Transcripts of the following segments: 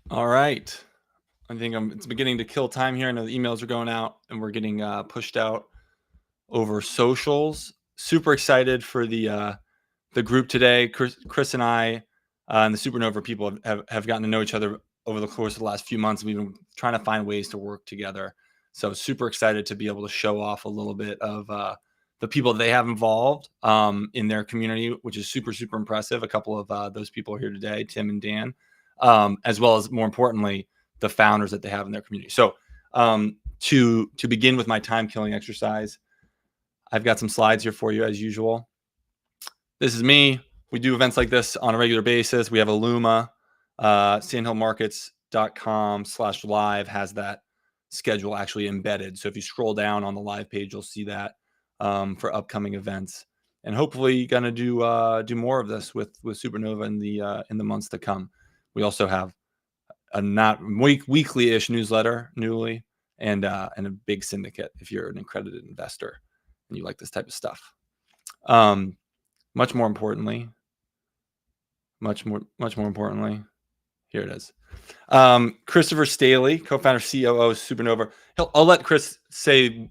All right. I think it's beginning to kill time here. I know the emails are going out and we're getting pushed out over socials. Super excited for the group today. Chris and I and the Supernova people have gotten to know each other over the course of the last few months. We've been trying to find ways to work together. So super excited to be able to show off a little bit of the people they have involved in their community, which is super, super impressive. A couple of those people are here today, Tim and Dan, as well as, more importantly, the founders that they have in their community. So to begin with my time killing exercise, I've got some slides here for you as usual. This is me. We do events like this on a regular basis. We have a Luma, sandhillmarkets.com/live has that schedule actually embedded. So if you scroll down on the live page, you'll see that for upcoming events. And hopefully going to do more of this with Supernova in the months to come. We also have a not weekly-ish newsletter newly and a big syndicate if you're an accredited investor and you like this type of stuff. Much more importantly, here it is. Christopher Staley, co-founder, COO of Supernova. I'll let Chris say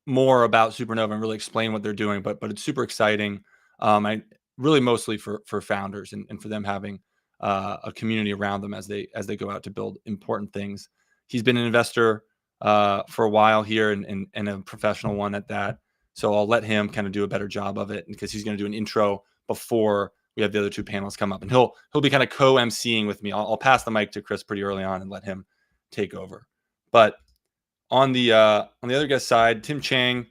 more about Supernova and really explain what they're doing, but it's super exciting. I really mostly for founders and for them having a community around them as they go out to build important things. He's been an investor for a while here and a professional one at that. So I'll let him kind of do a better job of it because he's going to do an intro before we have the other two panels come up, and he'll be kind of co-emceeing with me. I'll pass the mic to Chris pretty early on and let him take over. But on the other guest side, Tim Chang,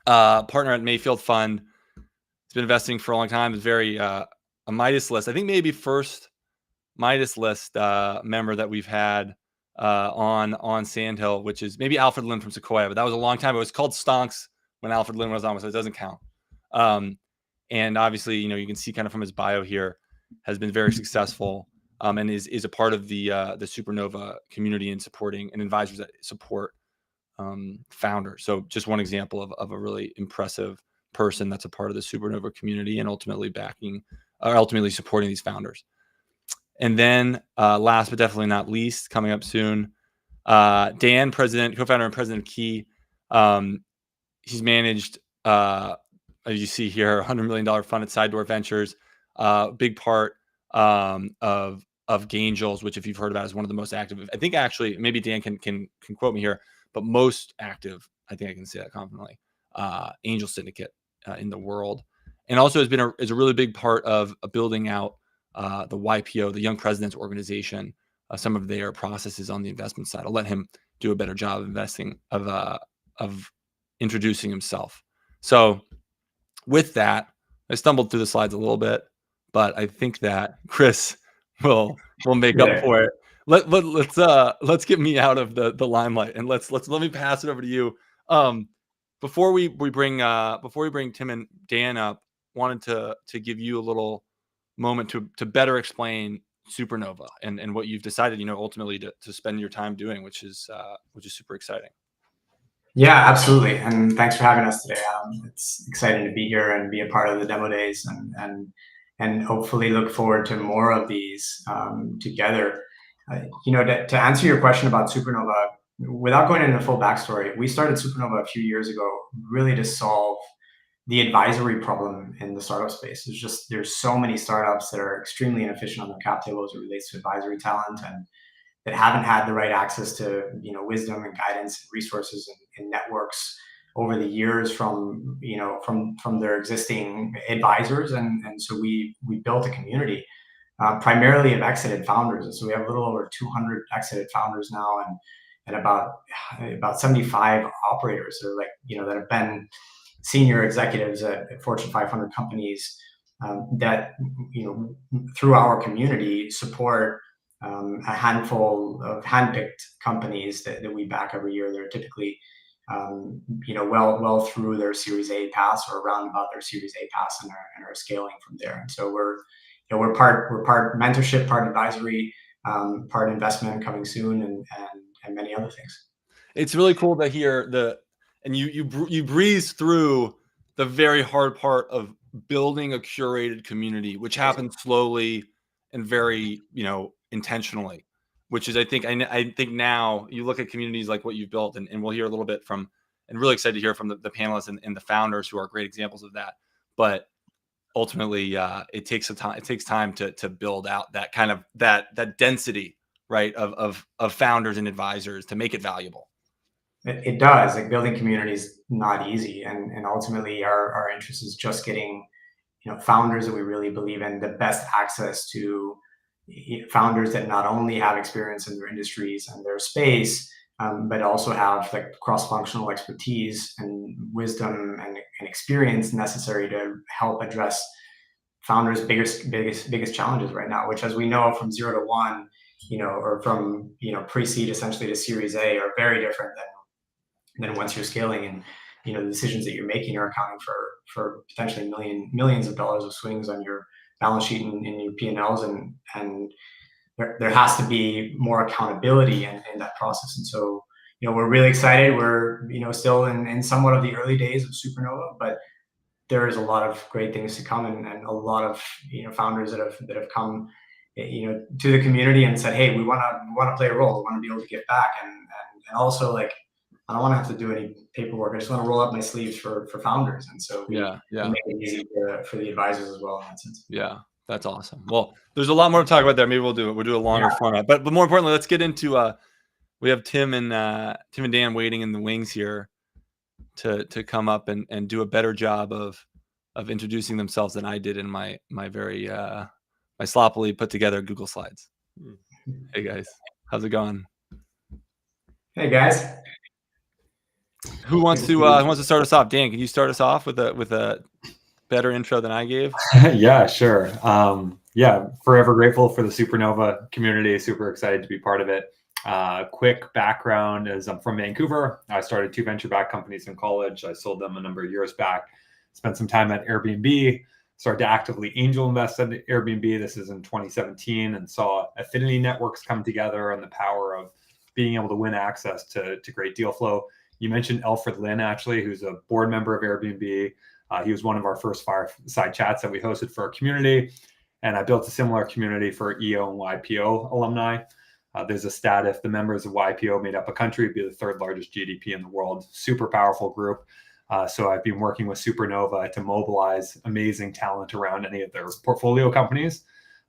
partner at Mayfield Fund, has been investing for a long time. Is very a Midas list. I think maybe first Midas list member that we've had on Sandhill, which is maybe Alfred Lin from Sequoia, but that was a long time. It was called Stonks when Alfred Lin was on, so it doesn't count. And obviously, you can see kind of from his bio here, has been very successful and is a part of the Supernova community and supporting and advisors that support founders. So just one example of a really impressive person that's a part of the Supernova community and ultimately supporting these founders. And then last but definitely not least, coming up soon, Dan, co-founder and president of Key. He's managed, as you see here, $100 million fund at Side Door Ventures, big part of Gangels, which if you've heard about is one of the most active. I think actually, maybe Dan can quote me here, but most active, I think I can say that confidently, angel syndicate in the world. And also is a really big part of building out the YPO, the Young Presidents Organization, some of their processes on the investment side. I'll let him do a better job of introducing himself. So with that, I stumbled through the slides a little bit, but I think that Chris will make up for it. Let's get me out of the limelight and let me pass it over to you. Before we bring Tim and Dan up, wanted to give you a little moment to better explain Supernova and what you've decided, ultimately to spend your time doing, which is super exciting. Yeah, absolutely. And thanks for having us today. It's exciting to be here and be a part of the demo days and hopefully look forward to more of these together. To answer your question about Supernova, without going into the full backstory, we started Supernova a few years ago really to solve the advisory problem in the startup space. There's so many startups that are extremely inefficient on their cap table as it relates to advisory talent and that haven't had the right access to wisdom and guidance and resources and networks over the years from their existing advisors, and so we built a community primarily of exited founders, and so we have a little over 200 exited founders now, and about 75 operators that have been senior executives at Fortune 500 companies that through our community support a handful of handpicked companies that we back every year. They're typically, well through their Series A pass or around about their Series A pass and are scaling from there. And so we're part mentorship, part advisory, part investment coming soon, and many other things. It's really cool to hear and you breeze through the very hard part of building a curated community, which happens slowly and very intentionally. which is, I think now you look at communities like what you've built, and we'll hear a little bit from, and really excited to hear from the panelists and the founders who are great examples of that. But ultimately, it takes time to build out that kind of that density, right, of founders and advisors to make it valuable. It does. Like, building community is not easy, and ultimately our interest is just getting, founders that we really believe in, the best access to founders that not only have experience in their industries and their space, but also have like cross-functional expertise and wisdom and experience necessary to help address founders' biggest challenges right now, which, as we know, from 0 to 1, or from pre-seed essentially to Series A, are very different than once you're scaling. And the decisions that you're making are accounting for potentially millions of dollars of swings on your balance sheet and in your P&Ls, and there has to be more accountability in that process. And so we're really excited. We're still in somewhat of the early days of Supernova, but there is a lot of great things to come, and a lot of founders that have come to the community and said, hey, we want to play a role, we want to be able to give back, and also, like, I don't want to have to do any paperwork. I just want to roll up my sleeves for founders. And so we make it easy for the advisors as well in that sense. Yeah, that's awesome. Well, there's a lot more to talk about there. Maybe we'll do a longer format. But more importantly, let's get into we have Tim and Dan waiting in the wings here to come up and do a better job of introducing themselves than I did in my very my sloppily put together Google Slides. Hey guys, how's it going? Hey guys. Who wants to start us off? Dan, can you start us off with a better intro than I gave? Yeah, sure. Forever grateful for the Supernova community. Super excited to be part of it. Quick background is I'm from Vancouver. I started 2 venture-backed companies in college. I sold them a number of years back. Spent some time at Airbnb. Started to actively angel invest in Airbnb. This is in 2017, and saw affinity networks come together and the power of being able to win access to great deal flow. You mentioned Alfred Lin, actually, who's a board member of Airbnb. He was one of our first fireside chats that we hosted for our community. And I built a similar community for EO and YPO alumni. There's a stat, if the members of YPO made up a country, it'd be the 3rd largest GDP in the world. Super powerful group. So I've been working with Supernova to mobilize amazing talent around any of their portfolio companies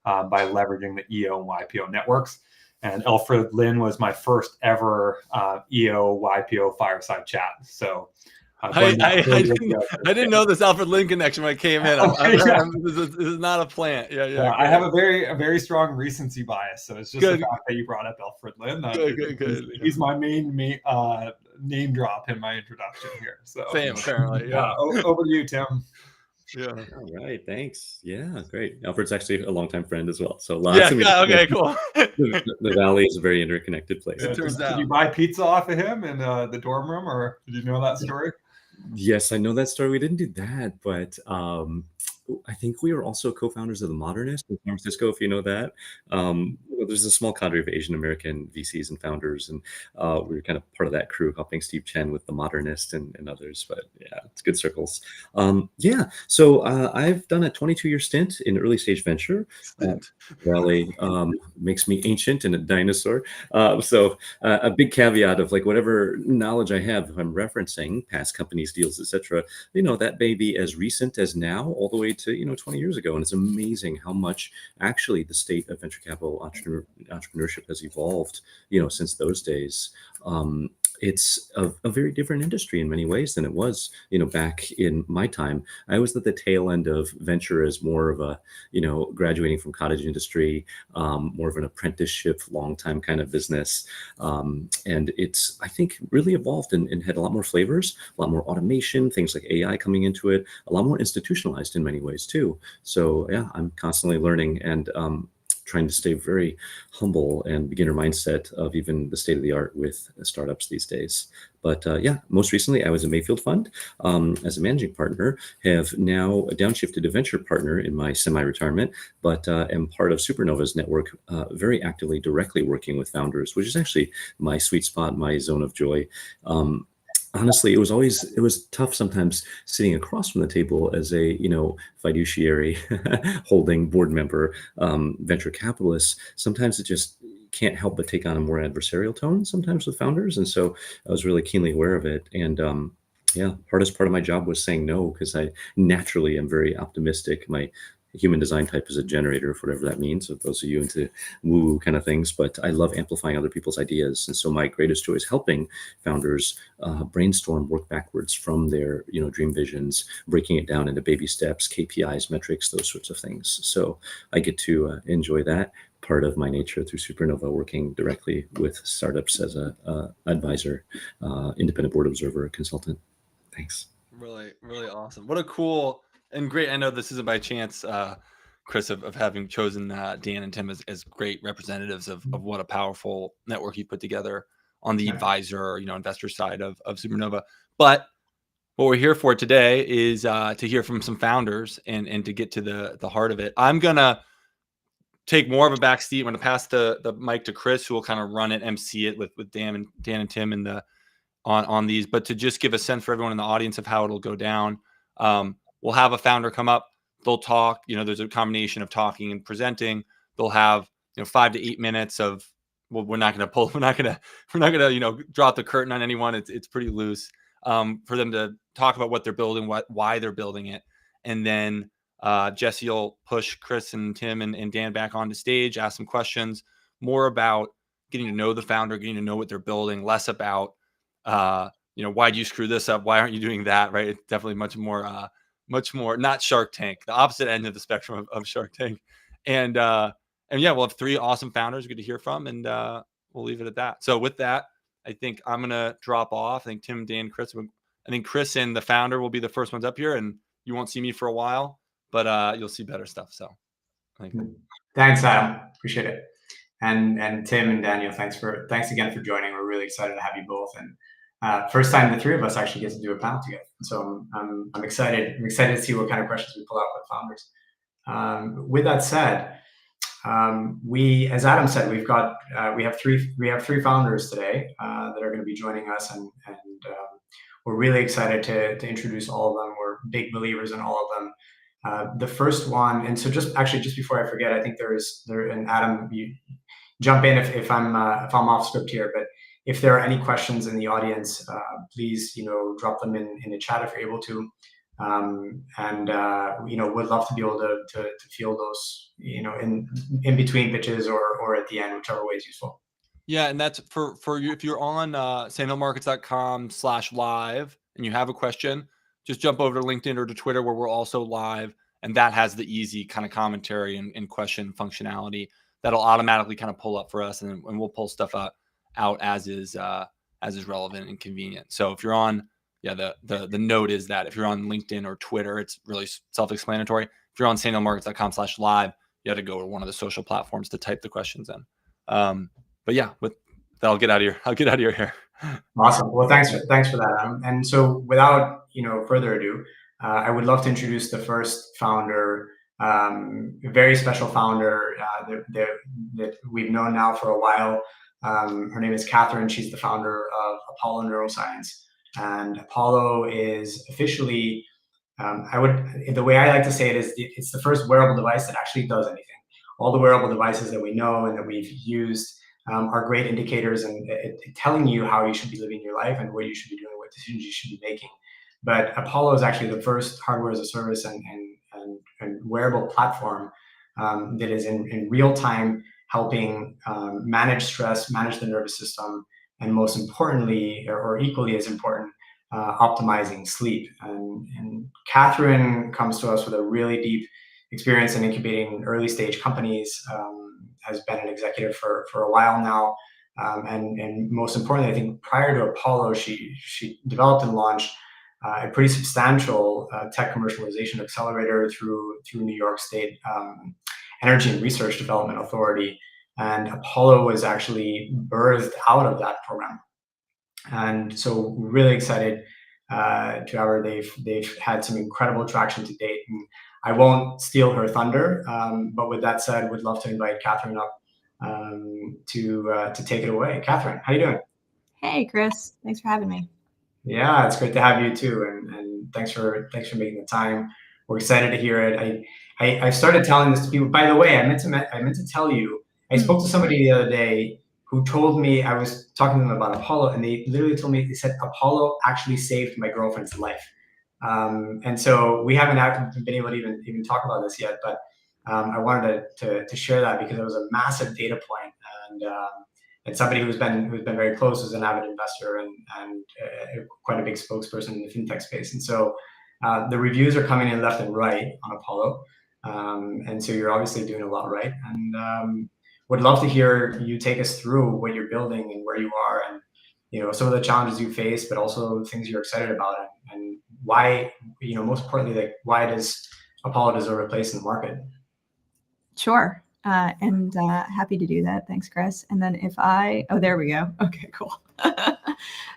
by leveraging the EO and YPO networks. And Alfred Lin was my first ever EO YPO fireside chat. So I didn't know this Alfred Lin connection when I came in. This is not a plant. Yeah. I have a very strong recency bias, so it's just the fact that you brought up Alfred Lin. Good. He's my main name drop in my introduction here. So same, apparently. Yeah. Over to you, Tim. Yeah. All right. Thanks. Yeah. Great. Alfred's actually a longtime friend as well. So lots. Yeah. Okay. Cool. The Valley is a very interconnected place. Did you buy pizza off of him in the dorm room, or did you know that story? Yes, I know that story. We didn't do that, but I think we were also co-founders of the Modernist in San Francisco, if you know that. There's a small cadre of Asian American VCs and founders, and we were kind of part of that crew, helping Steve Chen with the Modernist and others. But yeah, it's good circles. So I've done a 22-year stint in early stage venture. Rally makes me ancient and a dinosaur. So a big caveat of, like, whatever knowledge I have, if I'm referencing past companies, deals, etc., that may be as recent as now, all the way to 20 years ago. And it's amazing how much actually the state of venture capital entrepreneurship has evolved since those days. It's a very different industry in many ways than it was back in my time. I was at the tail end of venture as more of a graduating from cottage industry, more of an apprenticeship, long time kind of business, and it's, I think, really evolved and had a lot more flavors, a lot more automation, things like AI coming into it, a lot more institutionalized in many ways too. So yeah, I'm constantly learning and trying to stay very humble and beginner mindset of even the state of the art with startups these days. But most recently I was a Mayfield Fund as a managing partner, have now downshifted to venture partner in my semi-retirement, but am part of Supernova's network, very actively directly working with founders, which is actually my sweet spot, my zone of joy. Honestly, it was tough sometimes sitting across from the table as a fiduciary holding board member, venture capitalist. Sometimes it just can't help but take on a more adversarial tone sometimes with founders. And so I was really keenly aware of it. And yeah, hardest part of my job was saying no, because I naturally am very optimistic. My human design type is a generator, for whatever that means, so those of you into woo kind of things, but I love amplifying other people's ideas. And so my greatest joy is helping founders brainstorm, work backwards from their dream visions, breaking it down into baby steps, KPIs, metrics, those sorts of things. So I get to enjoy that part of my nature through Supernova, working directly with startups as a advisor, independent board observer, consultant. Thanks. Really, really awesome. What a cool and great. I know this isn't by chance, Chris, of having chosen Dan and Tim as great representatives of what a powerful network you put together on the advisor, investor side of Supernova. But what we're here for today is to hear from some founders and to get to the heart of it. I'm gonna take more of a back seat. I'm gonna pass the mic to Chris, who will kind of run it, MC it with Dan and Tim in the on these, but to just give a sense for everyone in the audience of how it'll go down. We'll have a founder come up, they'll talk, there's a combination of talking and presenting. They'll have, 5 to 8 minutes of, well, we're not going to drop the curtain on anyone. It's pretty loose, for them to talk about what they're building, why they're building it. And then Jesse will push Chris and Tim and Dan back onto stage, ask some questions more about getting to know the founder, getting to know what they're building, less about, why'd you screw this up? Why aren't you doing that? Right. It's definitely much more not Shark Tank, the opposite end of the spectrum of Shark Tank. And yeah, we'll have 3 awesome founders good to hear from, and we'll leave it at that. So with that, I think I'm going to drop off. I think Tim, Dan, Chris, I think Chris and the founder will be the first ones up here, and you won't see me for a while, but you'll see better stuff. So I think. Thanks, Adam. Appreciate it. And Tim and Daniel, thanks again for joining. We're really excited to have you both. And first time the 3 of us actually get to do a panel together. So I'm excited. I'm excited to see what kind of questions we pull out with founders. With that said, as Adam said, we have three founders today that are going to be joining us, and we're really excited to introduce all of them. We're big believers in all of them. The first one, and so just before I forget, I think and Adam, you jump in if I'm off script here, but if there are any questions in the audience, please drop them in the chat if you're able to, and would love to be able to field those in between pitches or at the end, whichever way is useful. Yeah, and that's for you. If you're on sandhillmarkets.com/live and you have a question, just jump over to LinkedIn or to Twitter, where we're also live, and that has the easy kind of commentary and question functionality that'll automatically kind of pull up for us, and we'll pull stuff out as is relevant and convenient. So if you're on, the note is that if you're on LinkedIn or Twitter, it's really self-explanatory. If you're on sandhillmarkets.com/live, you have to go to one of the social platforms to type the questions in. But yeah, with that, I'll get out of your hair. Awesome. Well, thanks for that, Adam. And so without further ado, I would love to introduce the first founder, a very special founder that we've known now for a while. Her name is Catherine. She's the founder of Apollo Neuroscience. And Apollo is officially, the way I like to say it is, it's the first wearable device that actually does anything. All the wearable devices that we know and that we've used are great indicators and telling you how you should be living your life and what you should be doing, what decisions you should be making. But Apollo is actually the first hardware as a service and wearable platform that is in real time helping manage stress, manage the nervous system, and most importantly, or equally as important, optimizing sleep. And Catherine comes to us with a really deep experience in incubating early stage companies, has been an executive for a while now. And most importantly, I think prior to Apollo, she developed and launched a pretty substantial tech commercialization accelerator through New York State Energy and Research Development Authority. And Apollo was actually birthed out of that program. And so we're really excited to have her. They've had some incredible traction to date. And I won't steal her thunder, but with that said, would love to invite Catherine up to take it away. Catherine, how you doing? Hey, Chris. Thanks for having me. Yeah, it's great to have you too, and thanks for making the time. We're excited to hear it. I started telling this to people. By the way, I meant to tell you I spoke to somebody the other day who told me, I was talking to them about Apollo, and they literally told me, they said, Apollo actually saved my girlfriend's life. And so we haven't been able to even talk about this yet, but I wanted to share that because it was a massive data point, and somebody who's been very close, is an avid investor and quite a big spokesperson in the fintech space. And so the reviews are coming in left and right on Apollo, and so you're obviously doing a lot right. And would love to hear you take us through what you're building and where you are, and some of the challenges you face, but also things you're excited about, and why, most importantly, like, why does Apollo deserve a place in the market? Sure. And happy to do that. Thanks, Chris. And then oh, there we go. Okay, cool.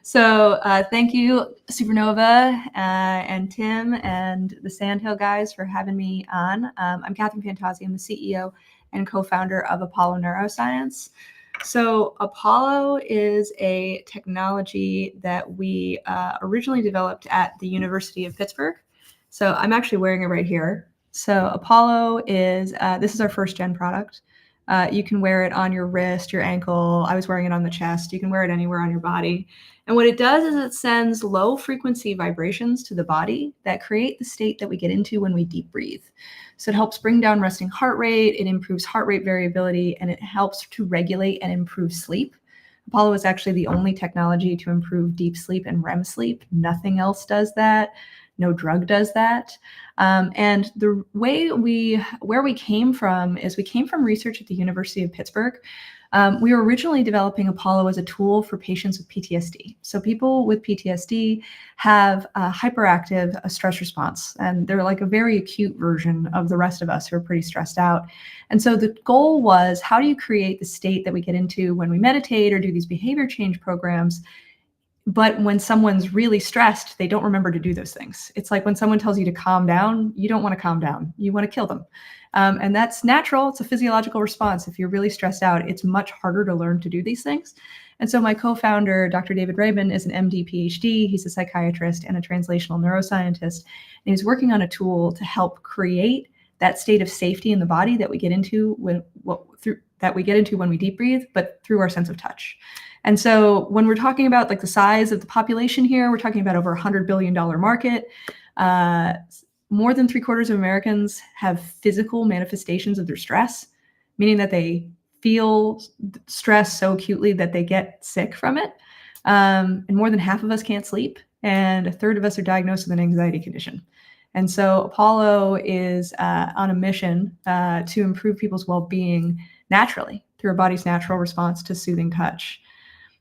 So thank you, Supernova and Tim and the Sandhill guys for having me on. I'm Catherine Fantazzi. I'm the CEO and co-founder of Apollo Neuroscience. So Apollo is a technology that we originally developed at the University of Pittsburgh. So I'm actually wearing it right here. So Apollo is, this is our first gen product. You can wear it on your wrist, your ankle. I was wearing it on the chest. You can wear it anywhere on your body. And what it does is it sends low frequency vibrations to the body that create the state that we get into when we deep breathe. So it helps bring down resting heart rate. It improves heart rate variability, and it helps to regulate and improve sleep. Apollo is actually the only technology to improve deep sleep and REM sleep. Nothing else does that. No drug does that. And the way where we came from is we came from research at the University of Pittsburgh. We were originally developing Apollo as a tool for patients with PTSD. So people with PTSD have a hyperactive stress response, and they're like a very acute version of the rest of us who are pretty stressed out. And so the goal was, how do you create the state that we get into when we meditate or do these behavior change programs? But when someone's really stressed, they don't remember to do those things. It's like when someone tells you to calm down, you don't want to calm down. You want to kill them. And that's natural. It's a physiological response. If you're really stressed out, it's much harder to learn to do these things. And so my co-founder, Dr. David Rabin, is an MD, PhD. He's a psychiatrist and a translational neuroscientist. And he's working on a tool to help create that state of safety in the body that we get into when we deep breathe, but through our sense of touch. And so when we're talking about like the size of the population here, we're talking about over $100 billion market. More than 3/4 of Americans have physical manifestations of their stress, meaning that they feel stress so acutely that they get sick from it. And more than half of us can't sleep, and 1/3 of us are diagnosed with an anxiety condition. And so Apollo is on a mission to improve people's well-being naturally through our body's natural response to soothing touch.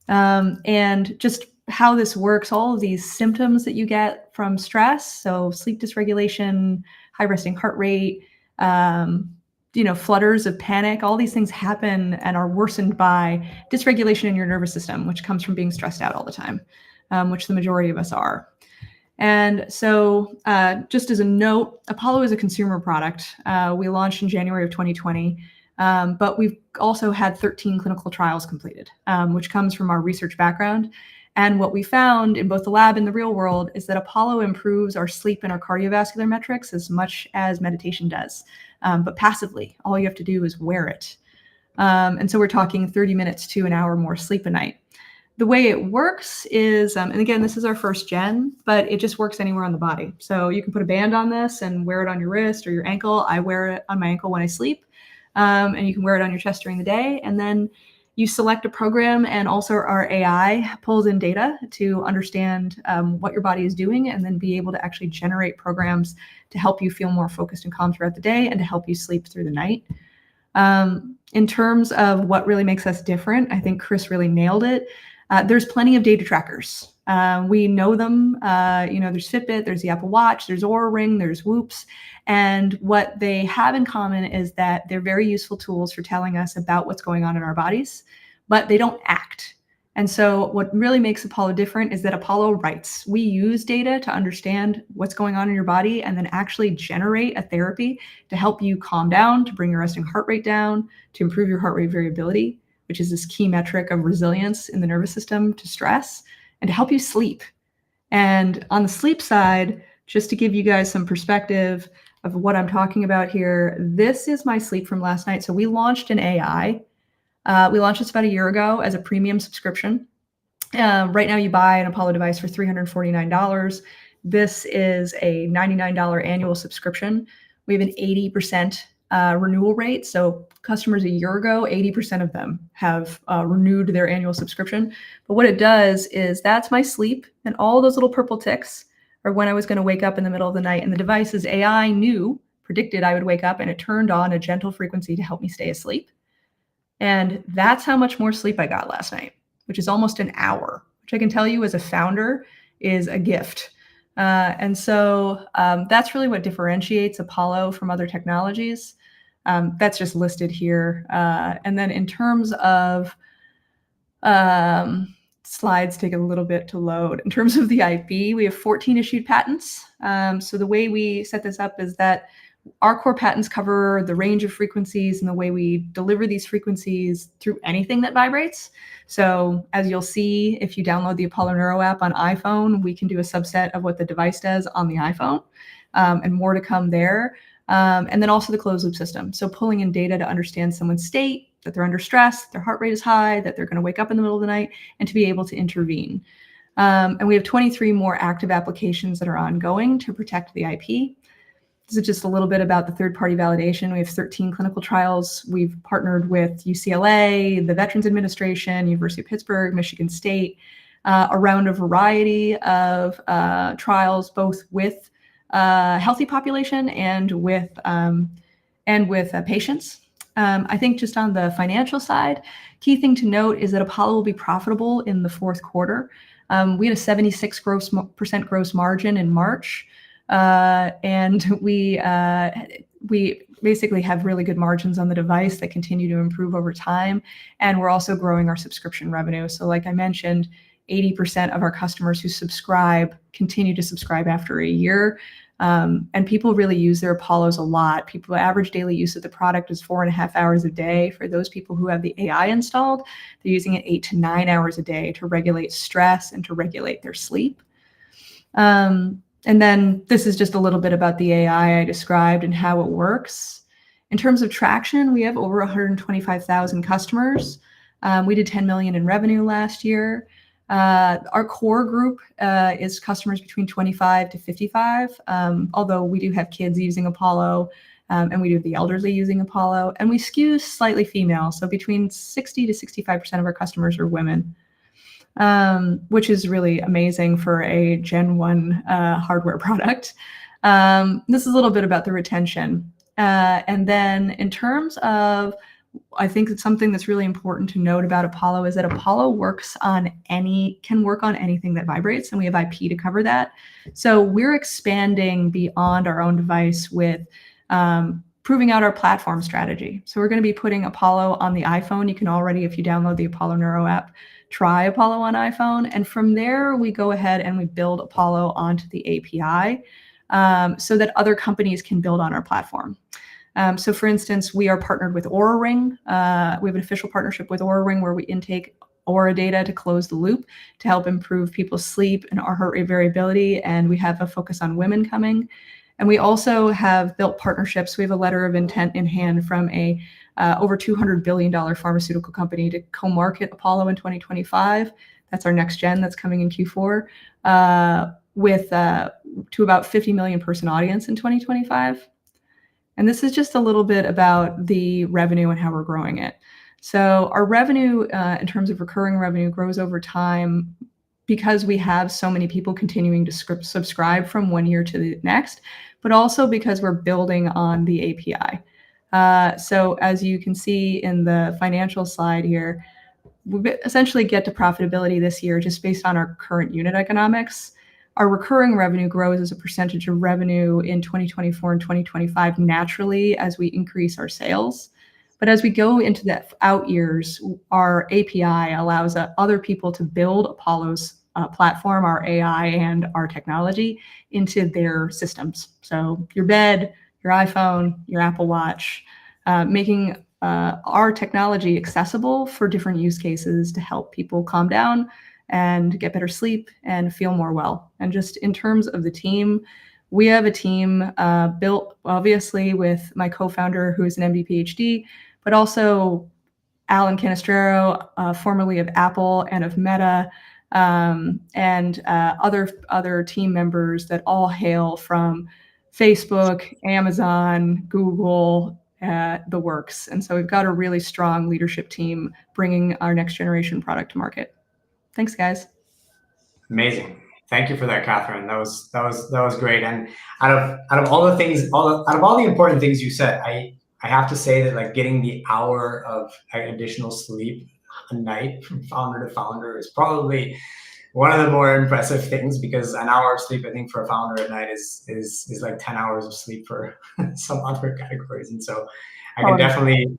And just how this works, all of these symptoms that you get from stress, so sleep dysregulation, high resting heart rate, flutters of panic, all these things happen and are worsened by dysregulation in your nervous system, which comes from being stressed out all the time, which the majority of us are. And so just as a note, Apollo is a consumer product. We launched in January of 2020. But we've also had 13 clinical trials completed, which comes from our research background. And what we found in both the lab and the real world is that Apollo improves our sleep and our cardiovascular metrics as much as meditation does, but passively. All you have to do is wear it. And so we're talking 30 minutes to an hour more sleep a night. The way it works is, and again, this is our first gen, but it just works anywhere on the body. So you can put a band on this and wear it on your wrist or your ankle. I wear it on my ankle when I sleep. And you can wear it on your chest during the day. And then you select a program, and also our AI pulls in data to understand what your body is doing, and then be able to actually generate programs to help you feel more focused and calm throughout the day and to help you sleep through the night. In terms of what really makes us different, I think Chris really nailed it. There's plenty of data trackers. We know them. There's Fitbit, there's the Apple Watch, there's Oura Ring, there's Whoops. And what they have in common is that they're very useful tools for telling us about what's going on in our bodies, but they don't act. And so what really makes Apollo different is that Apollo writes. We use data to understand what's going on in your body and then actually generate a therapy to help you calm down, to bring your resting heart rate down, to improve your heart rate variability, which is this key metric of resilience in the nervous system to stress, and to help you sleep. And on the sleep side, just to give you guys some perspective of what I'm talking about here, this is my sleep from last night. So we launched an AI We launched this about a year ago as a premium subscription. Right now, you buy an Apollo device for $349. This is a $99 annual subscription. We have an 80% renewal rate. So customers a year ago, 80% of them have renewed their annual subscription. But what it does is that's my sleep, and all those little purple ticks are when I was going to wake up in the middle of the night. And the device's AI predicted I would wake up, and it turned on a gentle frequency to help me stay asleep. And that's how much more sleep I got last night, which is almost an hour, which I can tell you as a founder is a gift. And so that's really what differentiates Apollo from other technologies. That's just listed here. And then in terms of slides take a little bit to load. In terms of the IP, we have 14 issued patents. So the way we set this up is that our core patents cover the range of frequencies and the way we deliver these frequencies through anything that vibrates. So as you'll see, if you download the Apollo Neuro app on iPhone, we can do a subset of what the device does on the iPhone, and more to come there. And then also the closed loop system. So pulling in data to understand someone's state, that they're under stress, their heart rate is high, that they're going to wake up in the middle of the night, and to be able to intervene. And we have 23 more active applications that are ongoing to protect the IP. This is just a little bit about the third-party validation. We have 13 clinical trials. We've partnered with UCLA, the Veterans Administration, University of Pittsburgh, Michigan State, around a variety of trials, both with healthy population and with patients. I think just on the financial side, key thing to note is that Apollo will be profitable in the fourth quarter. We had a 76% gross margin in March. And we basically have really good margins on the device that continue to improve over time. And we're also growing our subscription revenue. So like I mentioned, 80% of our customers who subscribe continue to subscribe after a year. And people really use their Apollos a lot. People, average daily use of the product is 4.5 hours a day. For those people who have the AI installed, they're using it 8 to 9 hours a day to regulate stress and to regulate their sleep. And then this is just a little bit about the AI I described and how it works. In terms of traction, we have over 125,000 customers. We did 10 million in revenue last year. Our core group is customers between 25 to 55, although we do have kids using Apollo, and we do have the elderly using Apollo, and we skew slightly female. So between 60 to 65% of our customers are women. Which is really amazing for a Gen 1 hardware product. This is a little bit about the retention. And then in terms of, I think it's something that's really important to note about Apollo is that Apollo can work on anything that vibrates, and we have IP to cover that. So we're expanding beyond our own device with proving out our platform strategy. So we're going to be putting Apollo on the iPhone. You can already, if you download the Apollo Neuro app, try Apollo on iPhone. And from there, we go ahead and we build Apollo onto the API so that other companies can build on our platform. So for instance, we are partnered with Oura Ring. We have an official partnership with Oura Ring where we intake Oura data to close the loop to help improve people's sleep and our heart rate variability. And we have a focus on women coming. And we also have built partnerships. We have a letter of intent in hand from a over $200 billion pharmaceutical company to co-market Apollo in 2025. That's our next gen that's coming in Q4 to about 50 million person audience in 2025. And this is just a little bit about the revenue and how we're growing it. So our revenue in terms of recurring revenue grows over time because we have so many people continuing to subscribe from one year to the next, but also because we're building on the API. So as you can see in the financial slide here, we essentially get to profitability this year just based on our current unit economics. Our recurring revenue grows as a percentage of revenue in 2024 and 2025 naturally as we increase our sales. But as we go into the out years, our API allows other people to build Apollo's platform, our AI and our technology into their systems. So your bed, your iPhone, your Apple Watch, making our technology accessible for different use cases to help people calm down and get better sleep and feel more well. And just in terms of the team, we have a team built obviously with my co-founder who is an MD PhD, but also Alan Canestraro, formerly of Apple and of Meta, and other team members that all hail from Facebook, Amazon, Google, the works. And so we've got a really strong leadership team bringing our next generation product to market. Thanks, guys. Amazing. Thank you for that, Catherine. That was great. And out of all the things, out of all the important things you said, I have to say that like getting the hour of additional sleep a night from founder to founder is probably one of the more impressive things, because an hour of sleep, I think, for a founder at night is like 10 hours of sleep for some other categories. And so I can definitely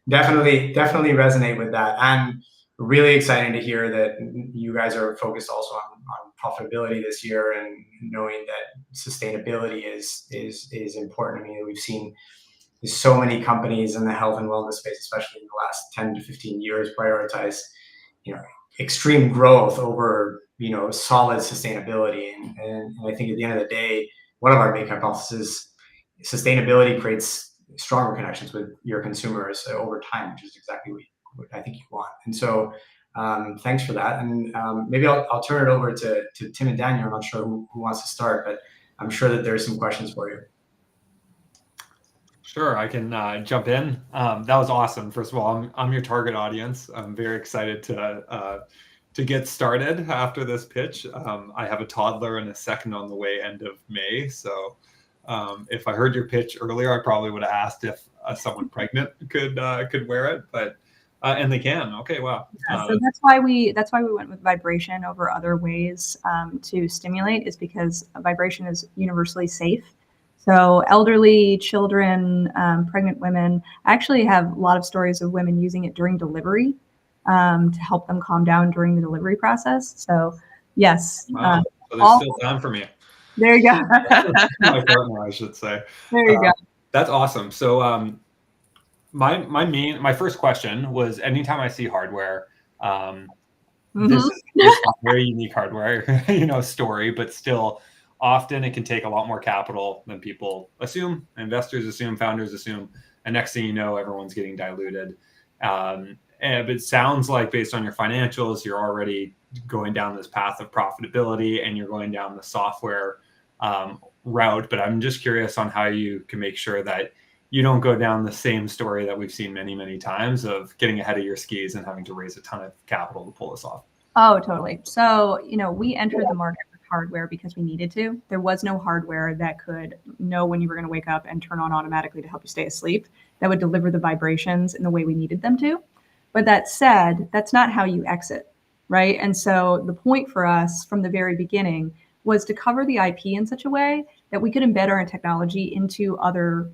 resonate with that. And really exciting to hear that you guys are focused also on profitability this year, and knowing that sustainability is important. I mean, we've seen so many companies in the health and wellness space, especially in the last 10 to 15 years, prioritize, extreme growth over, solid sustainability. And I think at the end of the day, one of our big hypotheses, sustainability creates stronger connections with your consumers over time, which is exactly what I think you want. And so thanks for that. And maybe I'll turn it over to Tim and Daniel. I'm not sure who wants to start, but I'm sure that there's some questions for you. Sure, I can jump in. That was awesome. First of all, I'm your target audience. I'm very excited to get started after this pitch. I have a toddler and a second on the way end of May. So if I heard your pitch earlier, I probably would have asked if someone pregnant could wear it, but and they can. Okay, wow. Yeah, so that's why we went with vibration over other ways to stimulate, is because vibration is universally safe. So elderly, children, pregnant women. I actually have a lot of stories of women using it during delivery to help them calm down during the delivery process. So yes. Wow. So there's still time for me. There you go. My partner, I should say. There you go. That's awesome. So my first question was, anytime I see hardware, this is very unique hardware, story, but still often it can take a lot more capital than people assume, investors assume, founders assume, and next thing you know, everyone's getting diluted. But it sounds like, based on your financials, you're already going down this path of profitability and you're going down the software route. But I'm just curious on how you can make sure that you don't go down the same story that we've seen many, many times of getting ahead of your skis and having to raise a ton of capital to pull this off. Oh, totally. So, we entered the market with hardware because we needed to. There was no hardware that could know when you were going to wake up and turn on automatically to help you stay asleep, that would deliver the vibrations in the way we needed them to. But that said, that's not how you exit, right? And so the point for us from the very beginning was to cover the IP in such a way that we could embed our technology into other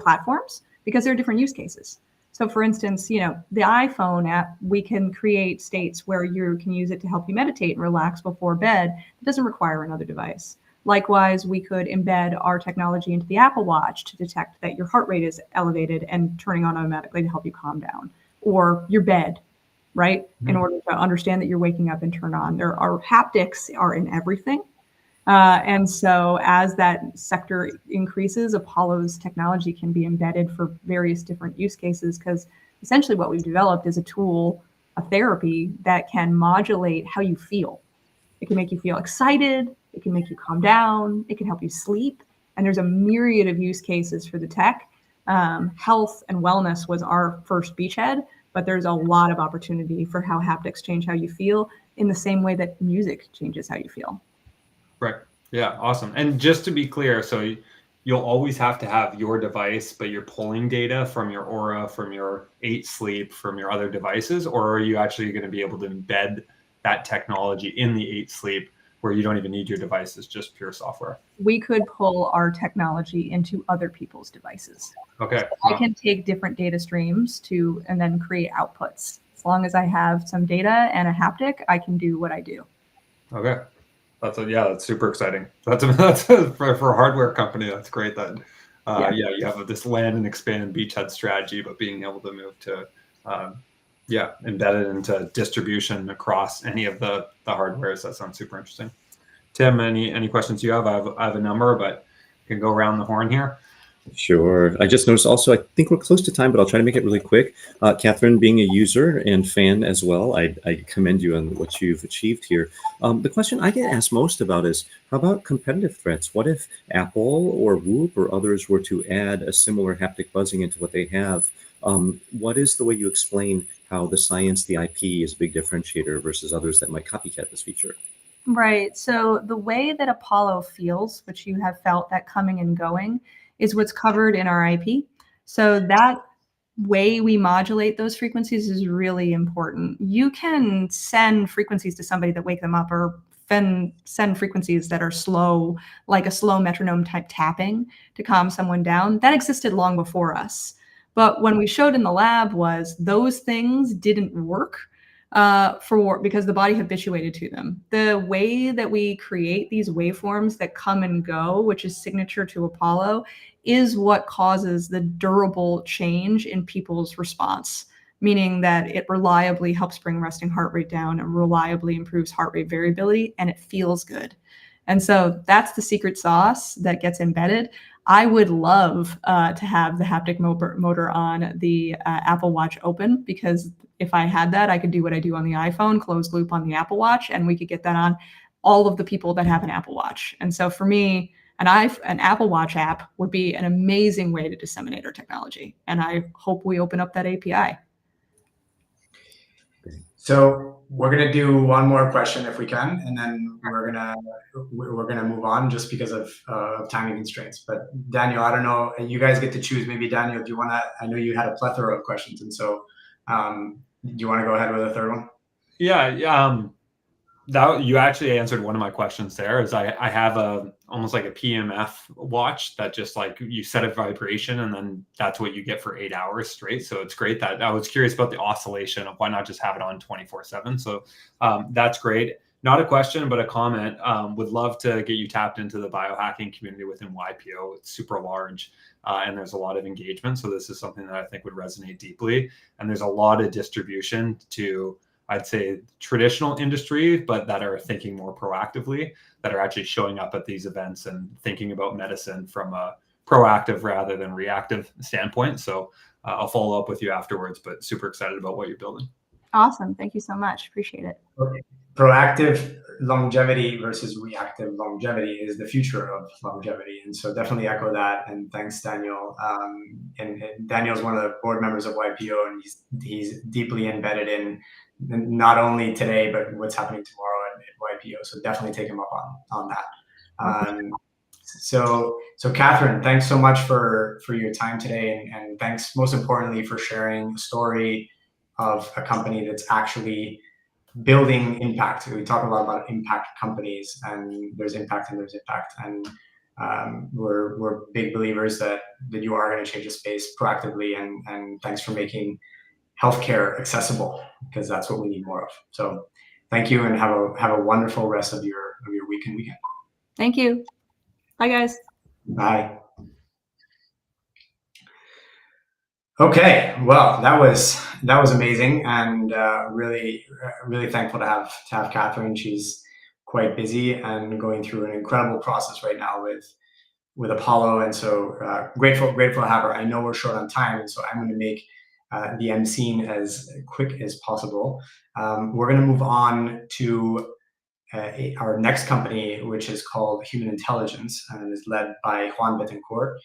platforms, because there are different use cases. So for instance, the iPhone app, we can create states where you can use it to help you meditate and relax before bed. It doesn't require another device. Likewise, we could embed our technology into the Apple Watch to detect that your heart rate is elevated and turning on automatically to help you calm down, or your bed, right? Mm-hmm. In order to understand that you're waking up and turn on. Our haptics are in everything. And so as that sector increases, Apollo's technology can be embedded for various different use cases, because essentially what we've developed is a tool, a therapy that can modulate how you feel. It can make you feel excited. It can make you calm down. It can help you sleep. And there's a myriad of use cases for the tech. Health and wellness was our first beachhead, but there's a lot of opportunity for how haptics change how you feel, in the same way that music changes how you feel. Right. Yeah. Awesome. And just to be clear, so you'll always have to have your device, but you're pulling data from your Aura, from your 8 Sleep, from your other devices, or are you actually going to be able to embed that technology in the 8 Sleep where you don't even need your devices, just pure software? We could pull our technology into other people's devices. Okay. So I can take different data streams and then create outputs. As long as I have some data and a haptic, I can do what I do. Okay. That's super exciting. That's for a hardware company. That's great that you have this land and expand beachhead strategy, but being able to move to embed it into distribution across any of the hardwares. That sounds super interesting. Tim, any questions you have? I have a number, but you can go around the horn here. Sure. I just noticed also, I think we're close to time, but I'll try to make it really quick. Catherine, being a user and fan as well, I commend you on what you've achieved here. The question I get asked most about is, how about competitive threats? What if Apple or Whoop or others were to add a similar haptic buzzing into what they have? What is the way you explain how the science, the IP is a big differentiator versus others that might copycat this feature? Right. So the way that Apollo feels, which you have felt that coming and going, is what's covered in our IP. So that way we modulate those frequencies is really important. You can send frequencies to somebody that wake them up, or send frequencies that are slow, like a slow metronome type tapping to calm someone down. That existed long before us. But when we showed in the lab was those things didn't work because the body habituated to them. The way that we create these waveforms that come and go, which is signature to Apollo, is what causes the durable change in people's response, meaning that it reliably helps bring resting heart rate down and reliably improves heart rate variability, and it feels good. And so that's the secret sauce that gets embedded. I would love to have the haptic motor on the Apple Watch Open, because if I had that, I could do what I do on the iPhone, closed loop on the Apple Watch, and we could get that on all of the people that have an Apple Watch. And so for me, an Apple Watch app would be an amazing way to disseminate our technology. And I hope we open up that API. So we're gonna do one more question if we can, and then we're gonna move on just because of timing constraints. But Daniel, I don't know, you guys get to choose. Maybe Daniel, do you wanna? I know you had a plethora of questions, and so do you want to go ahead with a third one? Yeah. That you actually answered one of my questions there. Is I have almost like a PMF watch that just like you set a vibration and then that's what you get for 8 hours straight. So it's great. That I was curious about the oscillation of why not just have it on 24/7. So that's great. Not a question, but a comment. Would love to get you tapped into the biohacking community within YPO. It's super large and there's a lot of engagement. So this is something that I think would resonate deeply. And there's a lot of distribution to, I'd say, traditional industry, but that are thinking more proactively, that are actually showing up at these events and thinking about medicine from a proactive rather than reactive standpoint. So I'll follow up with you afterwards, but super excited about what you're building. Awesome. Thank you so much. Appreciate it. Okay. Proactive longevity versus reactive longevity is the future of longevity. And so definitely echo that. And thanks, Daniel. And Daniel's one of the board members of YPO, and he's deeply embedded in not only today, but what's happening tomorrow at YPO. So definitely take him up on that. So Catherine, thanks so much for your time today. And thanks most importantly for sharing the story of a company that's actually building impact. We talk a lot about impact companies, and there's impact and there's impact. And we're big believers that you are going to change the space proactively. And thanks for making healthcare accessible, because that's what we need more of. So thank you, and have a wonderful rest of your week and weekend. Thank you. Bye, guys. Bye. Okay, well, that was amazing, and really thankful to have Catherine. She's quite busy and going through an incredible process right now with Apollo, and so grateful to have her. I know we're short on time, and so I'm going to make the emceeing as quick as possible. We're going to move on to our next company, which is called Human Intelligence, and is led by Juan Betancourt.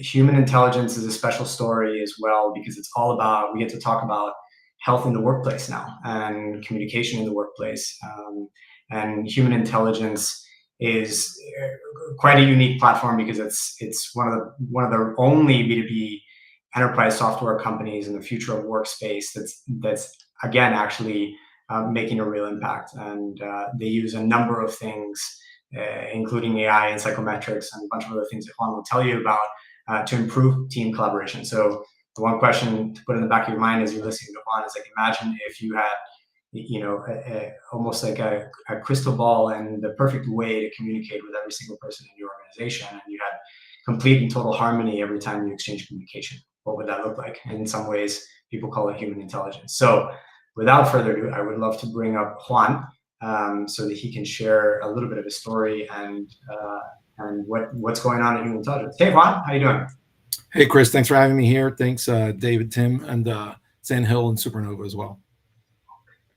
Human Intelligence is a special story as well, because it's all about, we get to talk about health in the workplace now and communication in the workplace. And Human Intelligence is quite a unique platform, because it's one of the only B2B enterprise software companies in the future of workspace that's again actually making a real impact. And they use a number of things, including AI and psychometrics and a bunch of other things that Juan will tell you about, to improve team collaboration. So the one question to put in the back of your mind as you're listening to Juan is, like, imagine if you had, almost like a crystal ball and the perfect way to communicate with every single person in your organization, and you had complete and total harmony every time you exchange communication. What would that look like? And in some ways, people call it human intelligence. So without further ado, I would love to bring up Juan, so that he can share a little bit of his story and what's going on in human intelligence. Hey, Ron, how you doing? Hey, Chris, thanks for having me here. Thanks, David, Tim, and Sandhill and Supernova as well.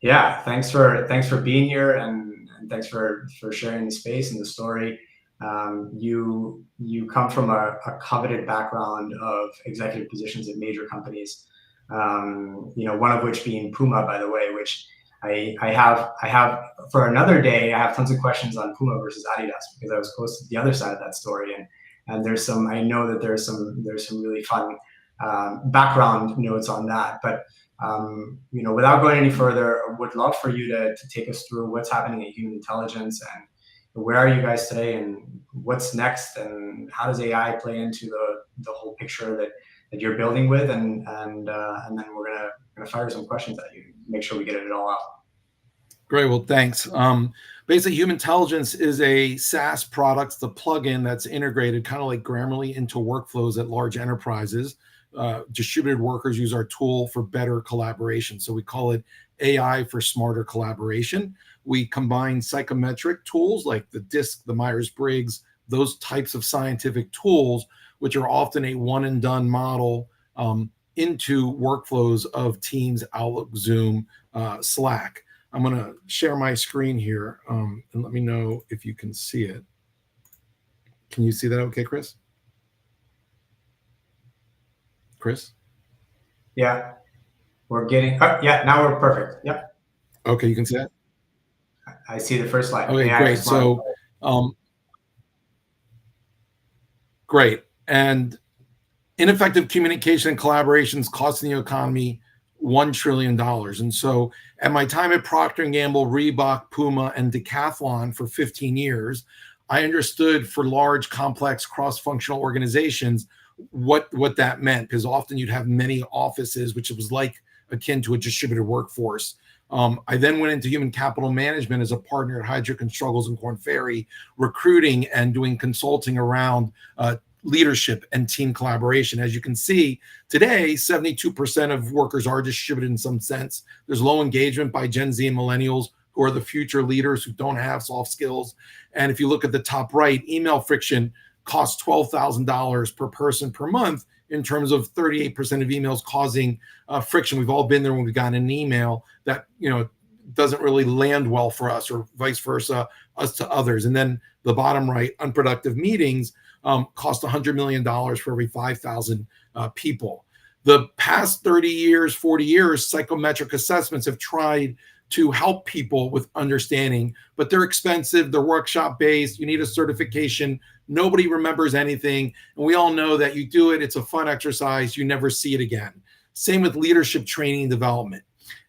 Yeah, thanks for being here, and thanks for sharing the space and the story. You come from a coveted background of executive positions at major companies. One of which being Puma, by the way, which I have for another day. I have tons of questions on Puma versus Adidas because I was close to the other side of that story, and there's some. I know that there's some really fun background notes on that, but. Without going any further, I would love for you to take us through what's happening at Human Intelligence and where are you guys today and what's next and how does AI play into the whole picture that you're building with, and then we're gonna fire some questions at you, make sure we get it all out. Great. Well, thanks. Basically, Human Intelligence is a SaaS product, the plugin that's integrated kind of like Grammarly into workflows at large enterprises. Distributed workers use our tool for better collaboration. So we call it AI for smarter collaboration. We combine psychometric tools like the DISC, the Myers-Briggs, those types of scientific tools, which are often a one and done model, into workflows of Teams, Outlook, Zoom, Slack. I'm going to share my screen here and let me know if you can see it. Can you see that okay, Chris? Chris? Yeah, we're getting, yeah, now we're perfect. Yep. Okay, you can see that? I see the first slide. Okay, great. So, great. And ineffective communication and collaboration is costing the economy $1 trillion. And so at my time at Procter & Gamble, Reebok, Puma, and Decathlon for 15 years, I understood for large, complex, cross-functional organizations what that meant, because often you'd have many offices, which was like akin to a distributed workforce. I then went into human capital management as a partner at Heidrick & Struggles and Korn Ferry, recruiting and doing consulting around leadership and team collaboration. As you can see, today, 72% of workers are distributed in some sense. There's low engagement by Gen Z and millennials, who are the future leaders who don't have soft skills. And if you look at the top right, email friction costs $12,000 per person per month in terms of 38% of emails causing friction. We've all been there when we've gotten an email that doesn't really land well for us, or vice versa, us to others. And then the bottom right, unproductive meetings cost $100 million for every 5,000 people. The past 30 years, 40 years, psychometric assessments have tried to help people with understanding, but they're expensive, they're workshop based, you need a certification, nobody remembers anything, and we all know that you do it, it's a fun exercise, you never see it again. Same with leadership training and development.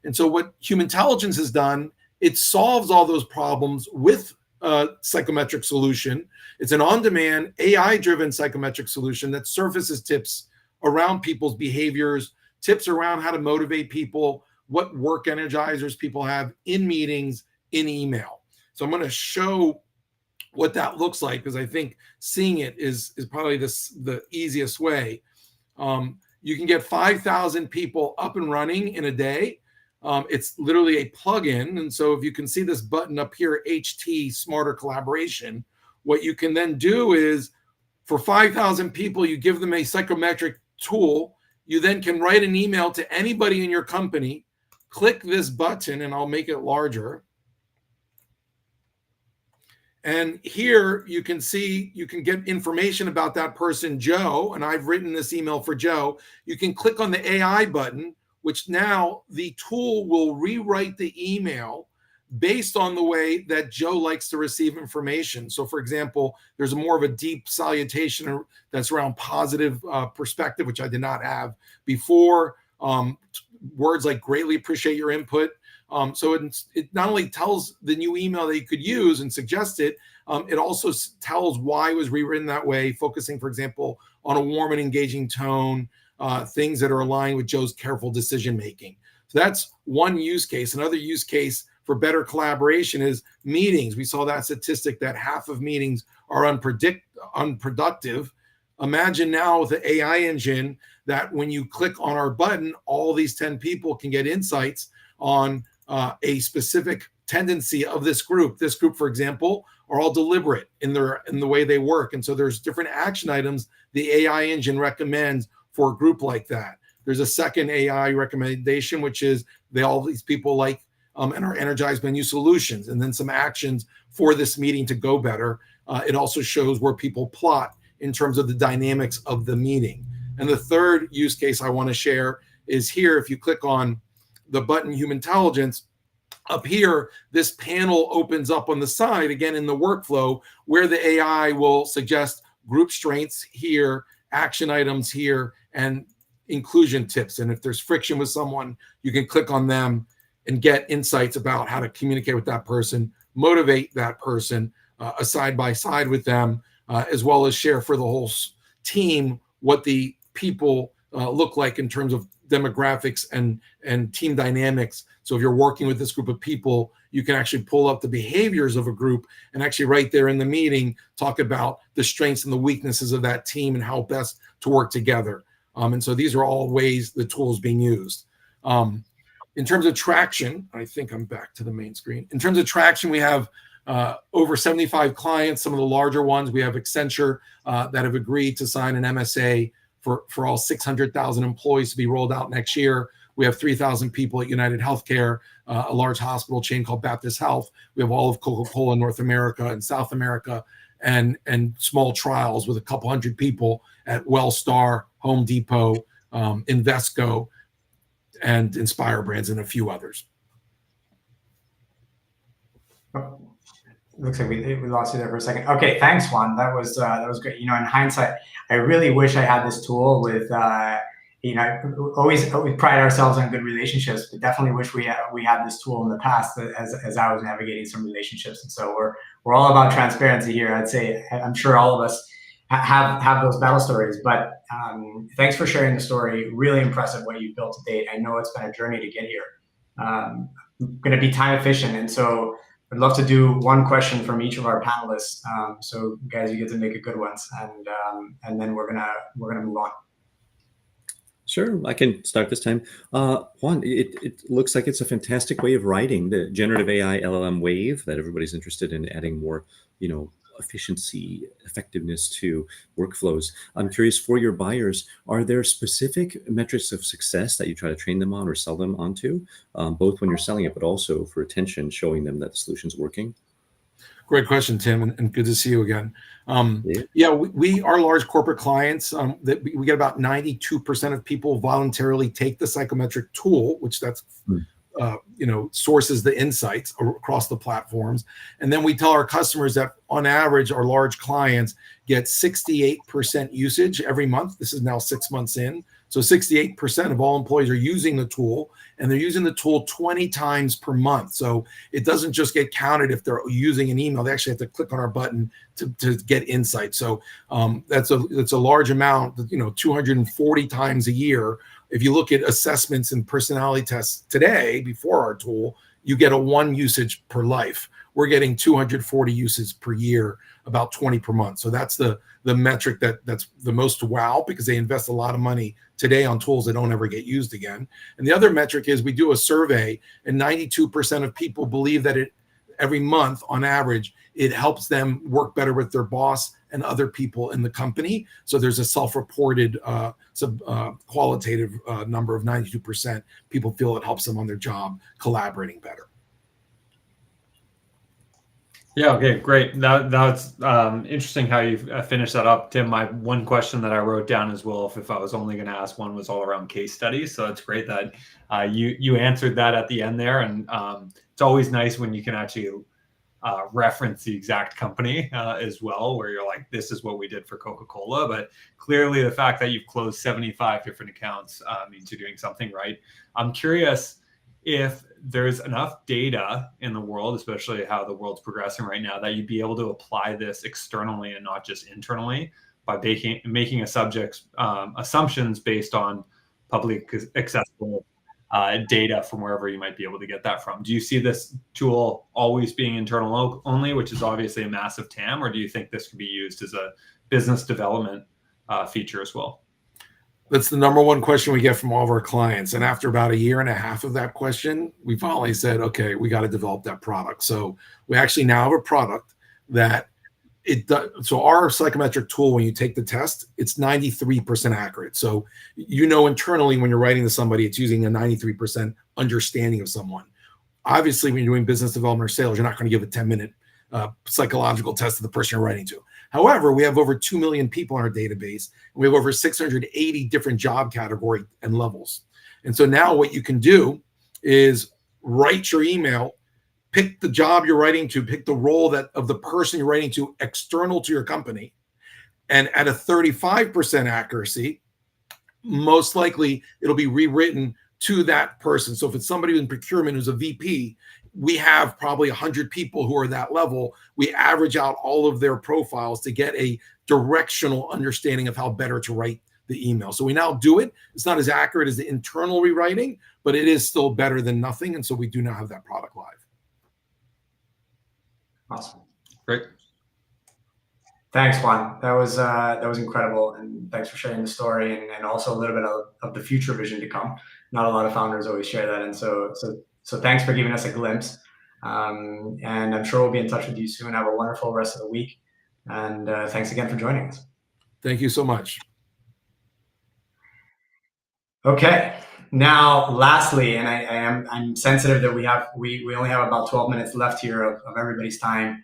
And so what Human Intelligence has done, it solves all those problems with a psychometric solution. It's an on-demand, AI-driven psychometric solution that surfaces tips around people's behaviors, tips around how to motivate people, what work energizers people have in meetings, in email. So I'm going to show what that looks like, because I think seeing it is probably the easiest way. You can get 5,000 people up and running in a day. It's literally a plugin. And so if you can see this button up here, HT Smarter Collaboration, what you can then do is for 5,000 people, you give them a psychometric tool. You then can write an email to anybody in your company, click this button, and I'll make it larger. And here you can see, you can get information about that person, Joe, and I've written this email for Joe. You can click on the AI button, which now the tool will rewrite the email based on the way that Joe likes to receive information. So for example, there's more of a deep salutation that's around positive perspective, which I did not have before. Words like greatly appreciate your input. So it not only tells the new email that you could use and suggest it, it also tells why it was rewritten that way, focusing, for example, on a warm and engaging tone, things that are aligned with Joe's careful decision making. So that's one use case. Another use case for better collaboration is meetings. We saw that statistic that half of meetings are unproductive. Imagine now with the AI engine that when you click on our button, all these 10 people can get insights on a specific tendency of this group. This group, for example, are all deliberate in the way they work. And so there's different action items the AI engine recommends for a group like that. There's a second AI recommendation, which is all these people like and are energized by new solutions, and then some actions for this meeting to go better. It also shows where people plot in terms of the dynamics of the meeting. And the third use case I want to share is here. If you click on the button Human Intelligence, up here, this panel opens up on the side, again in the workflow, where the AI will suggest group strengths here, action items here, and inclusion tips. And if there's friction with someone, you can click on them and get insights about how to communicate with that person, motivate that person, a side-by-side with them, as well as share for the whole team what the people look like in terms of demographics and team dynamics. So if you're working with this group of people, you can actually pull up the behaviors of a group and actually right there in the meeting, talk about the strengths and the weaknesses of that team and how best to work together. And so these are all ways the tool is being used. In terms of traction, I think I'm back to the main screen. In terms of traction, we have over 75 clients, some of the larger ones. We have Accenture that have agreed to sign an MSA for all 600,000 employees to be rolled out next year. We have 3,000 people at United Healthcare, a large hospital chain called Baptist Health. We have all of Coca-Cola in North America and South America, and small trials with a couple hundred people at Wellstar, Home Depot, Invesco, and Inspire Brands, and a few others. Oh, looks like we lost you there for a second. Okay, thanks, Juan. That was great. You know, in hindsight, I really wish I had this tool with. You know, always pride ourselves on good relationships, but definitely wish we had this tool in the past as I was navigating some relationships. And so we're all about transparency here. I'd say I'm sure all of us have those battle stories, but thanks for sharing the story. Really impressive what you've built to date. I know it's been a journey to get here. Going to be time efficient, and so I'd love to do one question from each of our panelists. So guys, you get to make it good ones, and then we're gonna move on. Sure, I can start this time. Juan, it looks like it's a fantastic way of writing the generative AI LLM wave that everybody's interested in adding more, efficiency, effectiveness to workflows. I'm curious, for your buyers, are there specific metrics of success that you try to train them on or sell them onto, both when you're selling it, but also for retention, showing them that the solution's working? Great question, Tim, and good to see you again. We are large corporate clients. That we get about 92% of people voluntarily take the psychometric tool, which that's sources the insights across the platforms. And then we tell our customers that on average, our large clients get 68% usage every month. This is now 6 months in. So 68% of all employees are using the tool, and they're using the tool 20 times per month. So it doesn't just get counted if they're using an email. They actually have to click on our button to get insight. So that's a large amount, 240 times a year. If you look at assessments and personality tests today, before our tool, you get a 1 usage per life. We're getting 240 uses per year, about 20 per month. So that's the metric that's the most wow, because they invest a lot of money today on tools that don't ever get used again. And the other metric is we do a survey, and 92% of people believe that every month on average, it helps them work better with their boss and other people in the company. So there's a self-reported qualitative number of 92% people feel it helps them on their job collaborating better. Yeah, okay, great. That's interesting how you finished that up, Tim. My one question that I wrote down as well, if I was only going to ask one, was all around case studies. So it's great that you answered that at the end there. And it's always nice when you can actually reference the exact company as well, where you're like, this is what we did for Coca-Cola. But clearly the fact that you've closed 75 different accounts means you're doing something right. I'm curious if there's enough data in the world, especially how the world's progressing right now, that you'd be able to apply this externally and not just internally by making assumptions based on public accessible data from wherever you might be able to get that from. Do you see this tool always being internal only, which is obviously a massive TAM, or do you think this could be used as a business development feature as well? That's the number one question we get from all of our clients. And after about 1.5 years of that question, we finally said, okay, we got to develop that product. So we actually now have a product that it does. So our psychometric tool, when you take the test, it's 93% accurate. So internally when you're writing to somebody, it's using a 93% understanding of someone. Obviously, when you're doing business development or sales, you're not going to give a 10-minute psychological test to the person you're writing to. However, we have over 2 million people in our database, and we have over 680 different job category and levels. And so now what you can do is write your email, pick the job you're writing to, pick the role of the person you're writing to external to your company, and at a 35% accuracy, most likely it'll be rewritten to that person. So if it's somebody in procurement who's a VP, we have probably 100 people who are that level. We average out all of their profiles to get a directional understanding of how better to write the email. So we now do it. It's not as accurate as the internal rewriting, but it is still better than nothing. And so we do now have that product live. Awesome. Great. Thanks, Juan. That was incredible, and thanks for sharing the story and also a little bit of the future vision to come. Not a lot of founders always share that, and so thanks for giving us a glimpse. And I'm sure we'll be in touch with you soon. Have a wonderful rest of the week, and thanks again for joining us. Thank you so much. Okay. Now, lastly, and I'm sensitive that we only have about 12 minutes left here of everybody's time.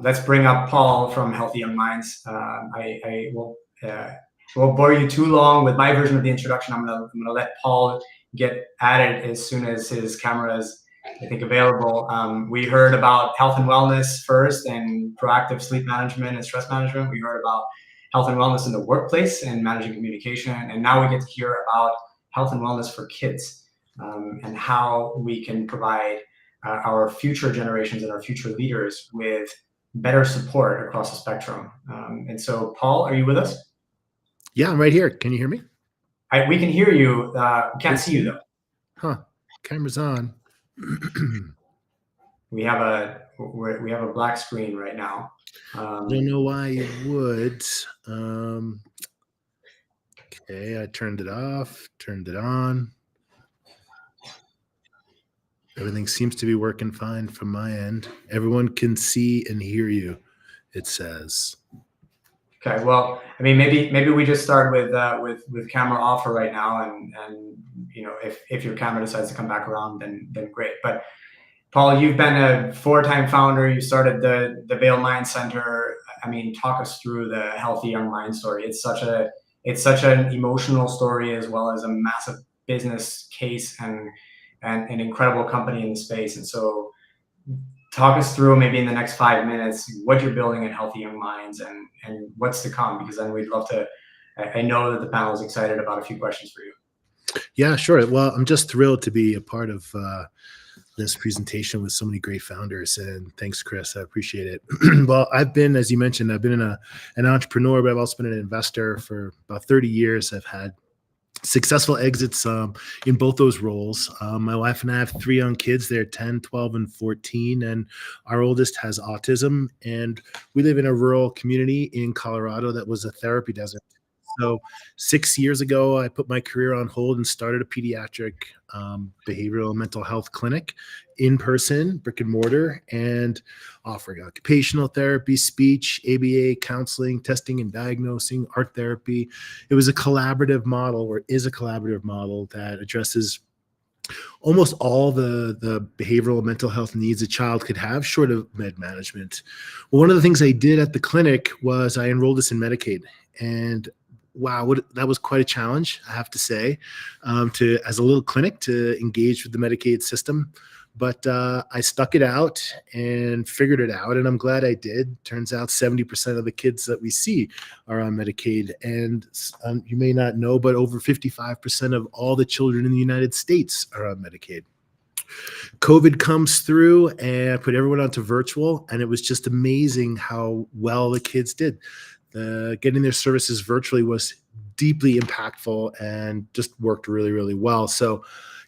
Let's bring up Paul from Healthy Young Minds. I won't bore you too long with my version of the introduction. I'm gonna let Paul get at it as soon as his camera is, I think, available. We heard about health and wellness first, and proactive sleep management and stress management. We heard about health and wellness in the workplace and managing communication, and now we get to hear about health and wellness for kids, and how we can provide our future generations and our future leaders with better support across the spectrum. And so, Paul, are you with us? Yeah, I'm right here. Can you hear me? We can hear you. We can't see you though. Huh? Camera's on. We have a black screen right now. Don't know why you would. Okay, I turned it off, turned it on. Everything seems to be working fine from my end. Everyone can see and hear you, it says. Okay, well, I mean, maybe we just start with camera off for right now, and if your camera decides to come back around, then great. But Paul, you've been a 4-time founder. You started the Vail Mind Center. I mean, talk us through the Healthy Young Mind story. It's such an emotional story, as well as a massive business case and an incredible company in the space. And so talk us through, maybe in the next 5 minutes, what you're building at Healthy Young Minds and what's to come, because then we'd love to, I know that the panel is excited about a few questions for you. Yeah, sure. Well, I'm just thrilled to be a part of this presentation with so many great founders, and thanks, Chris. I appreciate it. Well, as you mentioned, I've been an entrepreneur, but I've also been an investor for about 30 years. I've had successful exits in both those roles. My wife and I have 3 young kids. They're 10, 12, and 14, and our oldest has autism. And we live in a rural community in Colorado that was a therapy desert. So 6 years ago, I put my career on hold and started a pediatric behavioral mental health clinic, in person, brick and mortar, and offering occupational therapy, speech, ABA, counseling, testing and diagnosing, art therapy. It was a collaborative model, or is a collaborative model, that addresses almost all the behavioral mental health needs a child could have, short of med management. Well, one of the things I did at the clinic was I enrolled us in Medicaid, and wow, that was quite a challenge, I have to say, as a little clinic, to engage with the Medicaid system. But I stuck it out and figured it out, and I'm glad I did. Turns out 70% of the kids that we see are on Medicaid, and you may not know, but over 55% of all the children in the United States are on Medicaid. COVID comes through and put everyone onto virtual, and it was just amazing how well the kids did. Getting their services virtually was deeply impactful and just worked really, really well. So,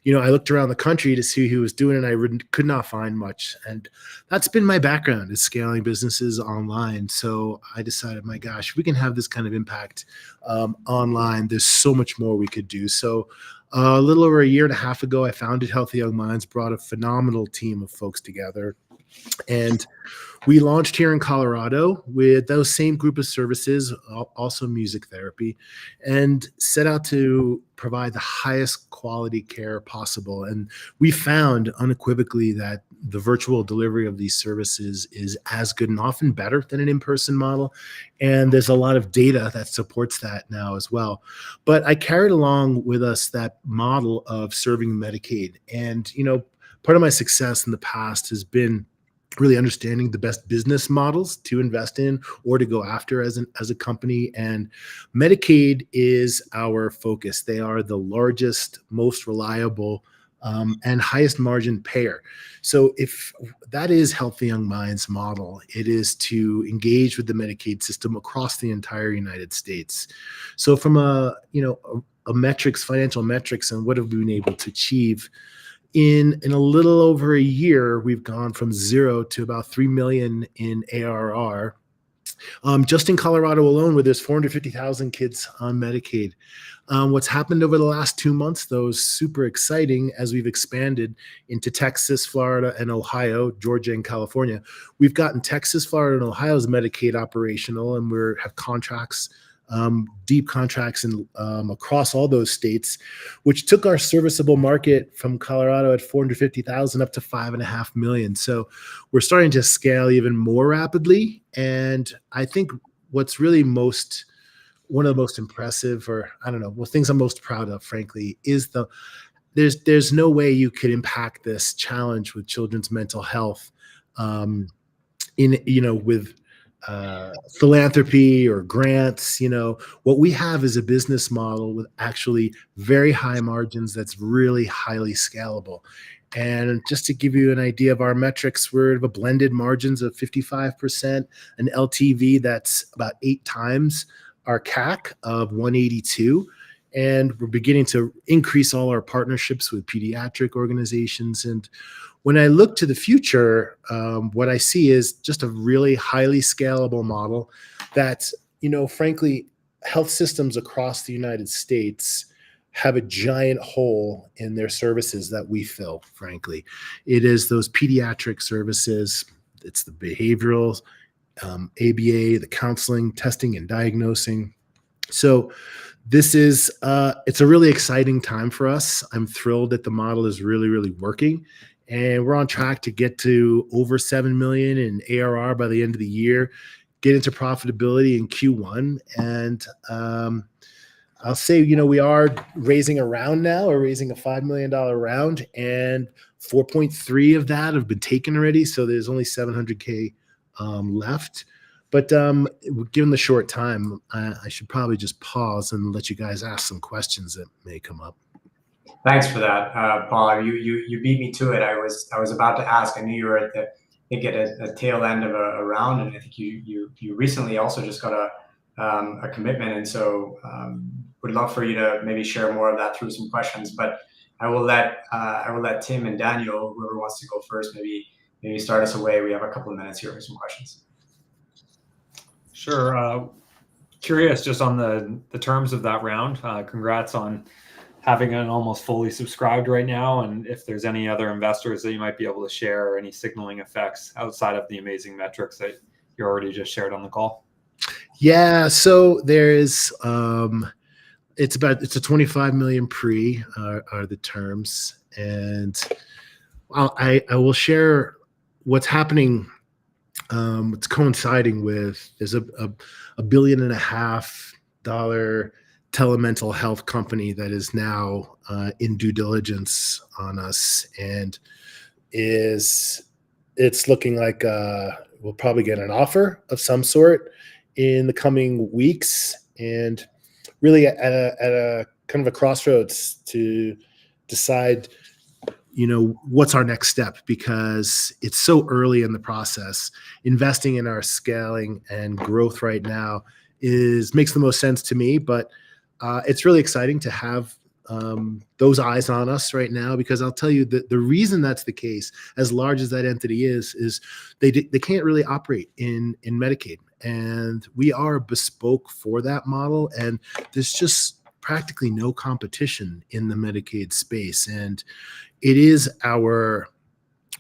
I looked around the country to see who was doing it, and I could not find much. And that's been my background, is scaling businesses online. So I decided, my gosh, if we can have this kind of impact online, there's so much more we could do. So a little over a year and a half ago, I founded Healthy Young Minds, brought a phenomenal team of folks together. And we launched here in Colorado with those same group of services, also music therapy, and set out to provide the highest quality care possible. And we found unequivocally that the virtual delivery of these services is as good and often better than an in-person model. And there's a lot of data that supports that now as well. But I carried along with us that model of serving Medicaid. And, part of my success in the past has been really understanding the best business models to invest in or to go after as a company. And Medicaid is our focus. They are the largest, most reliable, and highest margin payer. So if that is Healthy Young Minds model, it is to engage with the Medicaid system across the entire United States. So from a metrics, financial metrics, and what have we been able to achieve, in a little over a year, we've gone from 0 to about 3 million in ARR. Just in Colorado alone, where there's 450,000 kids on Medicaid. What's happened over the last 2 months, though, is super exciting as we've expanded into Texas, Florida, and Ohio, Georgia, and California. We've gotten Texas, Florida, and Ohio's Medicaid operational, and we have contracts, deep contracts across all those states, which took our serviceable market from Colorado at 450,000 up to 5.5 million. So we're starting to scale even more rapidly. And I think what's really one of the most impressive, or I don't know, things I'm most proud of, frankly, is there's no way you could impact this challenge with children's mental health with philanthropy or grants. What we have is a business model with actually very high margins that's really highly scalable. And just to give you an idea of our metrics, we're at a blended margins of 55%, an LTV that's about 8 times our CAC of 182. And we're beginning to increase all our partnerships with pediatric organizations. And when I look to the future, what I see is just a really highly scalable model that, frankly, health systems across the United States have a giant hole in their services that we fill, frankly. It is those pediatric services. It's the behavioral, ABA, the counseling, testing, and diagnosing. So this is, it's a really exciting time for us. I'm thrilled that the model is really, really working. And we're on track to get to over 7 million in ARR by the end of the year, get into profitability in Q1. And I'll say, we are raising a round now. We're raising a $5 million round, and 4.3 of that have been taken already. So there's only 700K left. But given the short time, I should probably just pause and let you guys ask some questions that may come up. Thanks for that, Paul. You beat me to it. I was about to ask. I knew you were at a tail end of a round, and I think you recently also just got a commitment, and so would love for you to maybe share more of that through some questions. But I will let Tim and Daniel, whoever wants to go first, maybe start us away. We have a couple of minutes here for some questions. Sure. Curious just on the terms of that round. Congrats on having it almost fully subscribed right now, and if there's any other investors that you might be able to share, or any signaling effects outside of the amazing metrics that you already just shared on the call. Yeah, so there's it's a 25 million pre are the terms, and I will share what's happening. It's coinciding with there's a $1.5 billion telemental health company that is now in due diligence on us, and it's looking like we'll probably get an offer of some sort in the coming weeks, and really at a kind of a crossroads to decide what's our next step, because it's so early in the process. Investing in our scaling and growth right now makes the most sense to me, but it's really exciting to have those eyes on us right now, because I'll tell you that the reason that's the case, as large as that entity is they can't really operate in Medicaid, and we are bespoke for that model, and there's just practically no competition in the Medicaid space. And it is our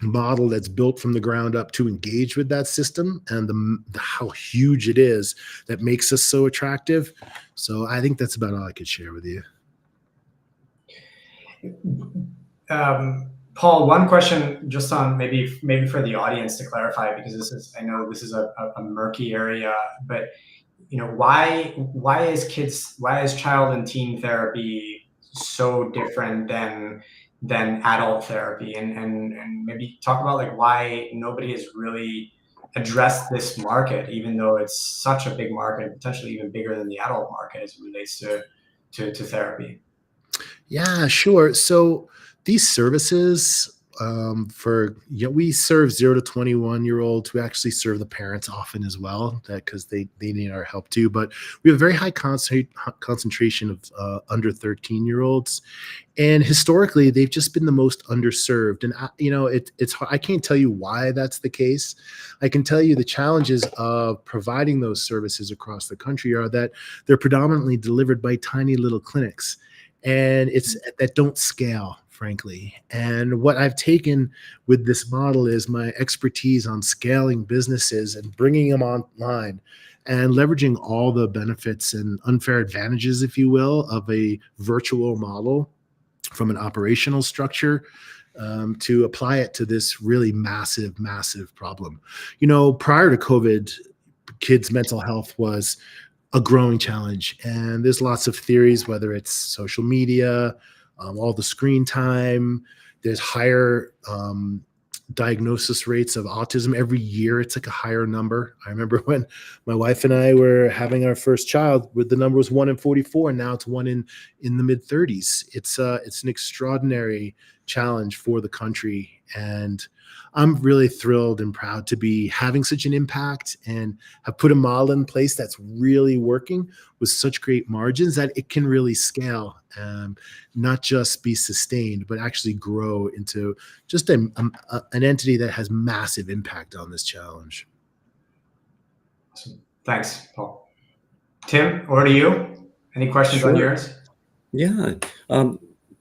model that's built from the ground up to engage with that system, and how huge it is that makes us so attractive. So I think that's about all I could share with you. Paul, one question just on maybe for the audience to clarify, because I know this is a murky area, but why is child and teen therapy so different than adult therapy, and maybe talk about like why nobody has really addressed this market, even though it's such a big market, potentially even bigger than the adult market as it relates to therapy. Yeah, sure. So these services, we serve 0 to 21-year-olds. We actually serve the parents often as well, because they need our help too. But we have a very high concentration of under 13-year-olds, and historically they've just been the most underserved. And I can't tell you why that's the case. I can tell you the challenges of providing those services across the country are that they're predominantly delivered by tiny little clinics, and it's that don't scale, frankly. And what I've taken with this model is my expertise on scaling businesses and bringing them online and leveraging all the benefits and unfair advantages, if you will, of a virtual model from an operational structure, to apply it to this really massive problem. Prior to COVID, kids' mental health was a growing challenge, and there's lots of theories, whether it's social media, all the screen time. There's higher diagnosis rates of autism every year. It's like a higher number. I remember when my wife and I were having our first child, with the number was 1 in 44, and now it's 1 in the mid 30s. It's an extraordinary challenge for the country, and I'm really thrilled and proud to be having such an impact and have put a model in place that's really working with such great margins that it can really scale, not just be sustained, but actually grow into just an entity that has massive impact on this challenge. Awesome. Thanks, Paul. Tim, over to you. Any questions on yours? Yeah.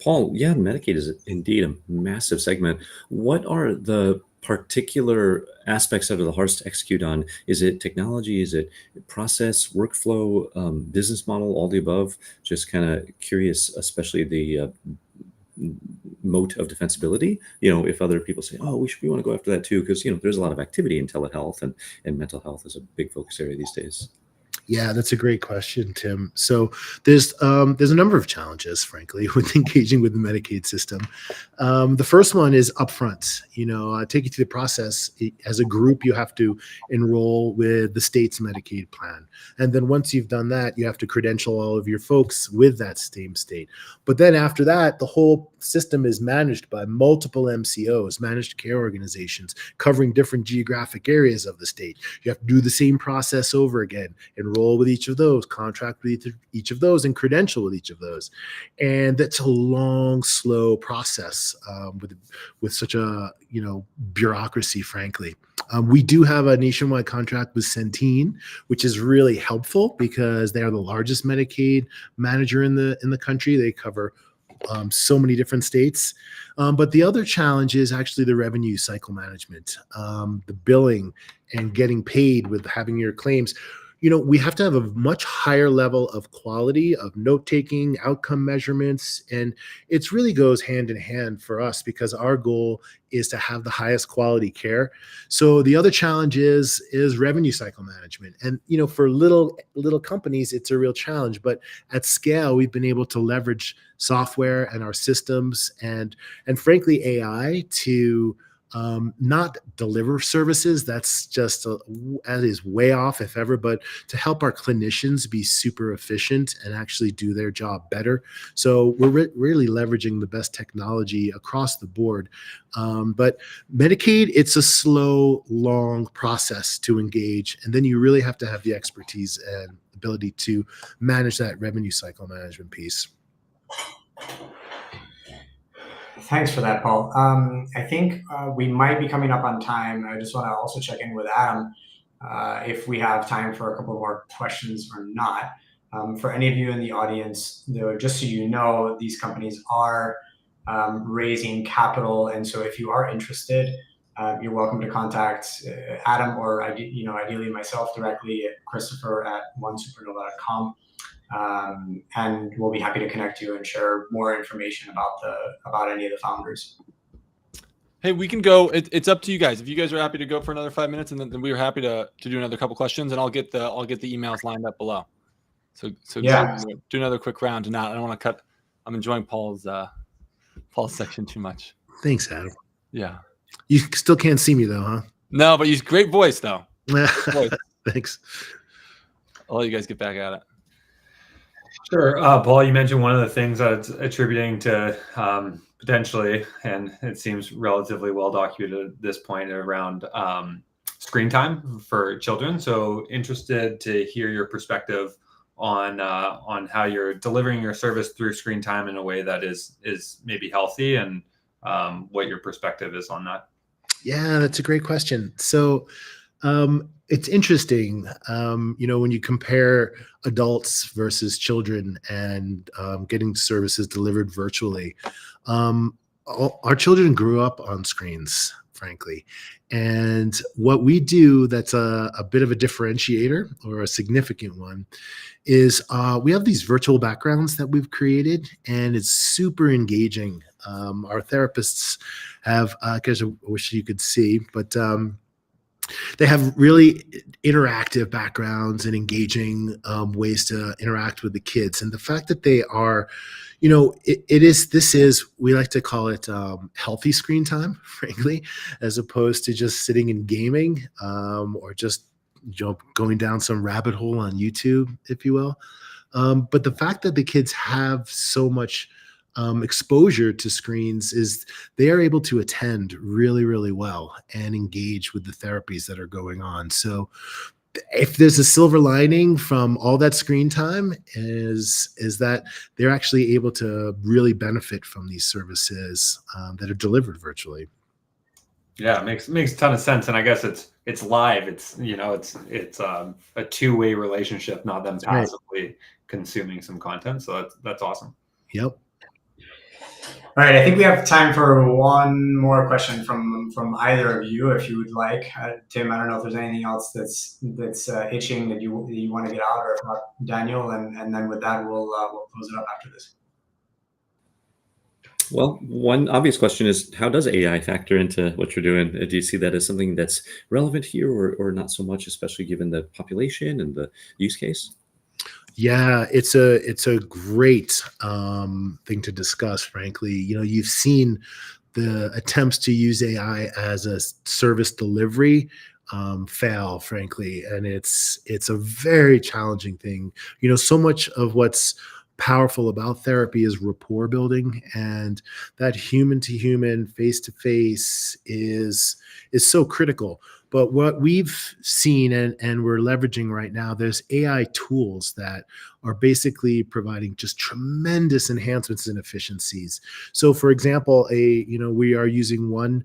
Paul, yeah, Medicaid is indeed a massive segment. What are the particular aspects that are the hardest to execute on? Is it technology? Is it process, workflow, business model, all the above? Just kind of curious, especially the moat of defensibility. If other people say, oh, we want to go after that too, because there's a lot of activity in telehealth, and mental health is a big focus area these days. Yeah, that's a great question, Tim. So there's a number of challenges, frankly, with engaging with the Medicaid system. The first one is upfront. Take you through the process. As a group, you have to enroll with the state's Medicaid plan. And then once you've done that, you have to credential all of your folks with that same state. But then after that, the whole system is managed by multiple MCOs, managed care organizations, covering different geographic areas of the state. You have to do the same process over again, enroll with each of those, contract with each of those, and credential with each of those. And that's a long, slow process, with such a bureaucracy, frankly. We do have a nationwide contract with Centene, which is really helpful because they are the largest Medicaid manager in the country. They cover so many different states. But the other challenge is actually the revenue cycle management, the billing and getting paid with having your claims. We have to have a much higher level of quality of note-taking, outcome measurements, and it really goes hand in hand for us because our goal is to have the highest quality care. So the other challenge is revenue cycle management. And, for little companies, it's a real challenge, but at scale, we've been able to leverage software and our systems and frankly, AI to not deliver services. That's just that is way off, if ever, but to help our clinicians be super efficient and actually do their job better. So we're really leveraging the best technology across the board. But Medicaid, it's a slow, long process to engage. And then you really have to have the expertise and ability to manage that revenue cycle management piece. Thanks for that, Paul. I think we might be coming up on time. I just want to also check in with Adam if we have time for a couple more questions or not. For any of you in the audience, just so you know, these companies are raising capital. And so if you are interested, you're welcome to contact Adam or ideally myself directly at Christopher@onesupernova.com. And we'll be happy to connect you and share more information about any of the founders. Hey, we can go. It's up to you guys. If you guys are happy to go for another 5 minutes, and then we are happy to do another couple questions, and I'll get the emails lined up below. So Yeah. do another quick round. And I don't want to cut. I'm enjoying Paul's section too much. Thanks, Adam. Yeah. You still can't see me though, huh? No, but he's great voice though. Voice. Thanks. I'll let you guys get back at it. Sure. Paul, you mentioned one of the things that's attributing to potentially, and it seems relatively well documented at this point, around screen time for children. So interested to hear your perspective on how you're delivering your service through screen time in a way that is maybe healthy, and what your perspective is on that. Yeah, that's a great question. So it's interesting, when you compare adults versus children and getting services delivered virtually. Our children grew up on screens, frankly. And what we do that's a bit of a differentiator, or a significant one, is we have these virtual backgrounds that we've created, and it's super engaging. Our therapists have, I guess I wish you could see, but they have really interactive backgrounds and engaging ways to interact with the kids. And the fact that they are, this is, we like to call it healthy screen time, frankly, as opposed to just sitting and gaming or just going down some rabbit hole on YouTube, if you will. But the fact that the kids have so much exposure to screens is they are able to attend really, really well and engage with the therapies that are going on. So if there's a silver lining from all that screen time is that they're actually able to really benefit from these services that are delivered virtually. Yeah, it makes a ton of sense. And I guess it's live. It's a two-way relationship, not them passively consuming some content. So that's awesome. Yep. All right, I think we have time for one more question from either of you, if you would like. Tim, I don't know if there's anything else that's itching that you want to get out, or if not, Daniel, and then with that we'll close it up after this. Well, one obvious question is, how does AI factor into what you're doing? Do you see that as something that's relevant here, or not so much, especially given the population and the use case? Yeah, it's a great thing to discuss, frankly. You've seen the attempts to use AI as a service delivery fail, frankly, and it's a very challenging thing. So much of what's powerful about therapy is rapport building, and that human to human, face to face is so critical. But what we've seen and we're leveraging right now, there's AI tools that are basically providing just tremendous enhancements and efficiencies. So for example, we are using one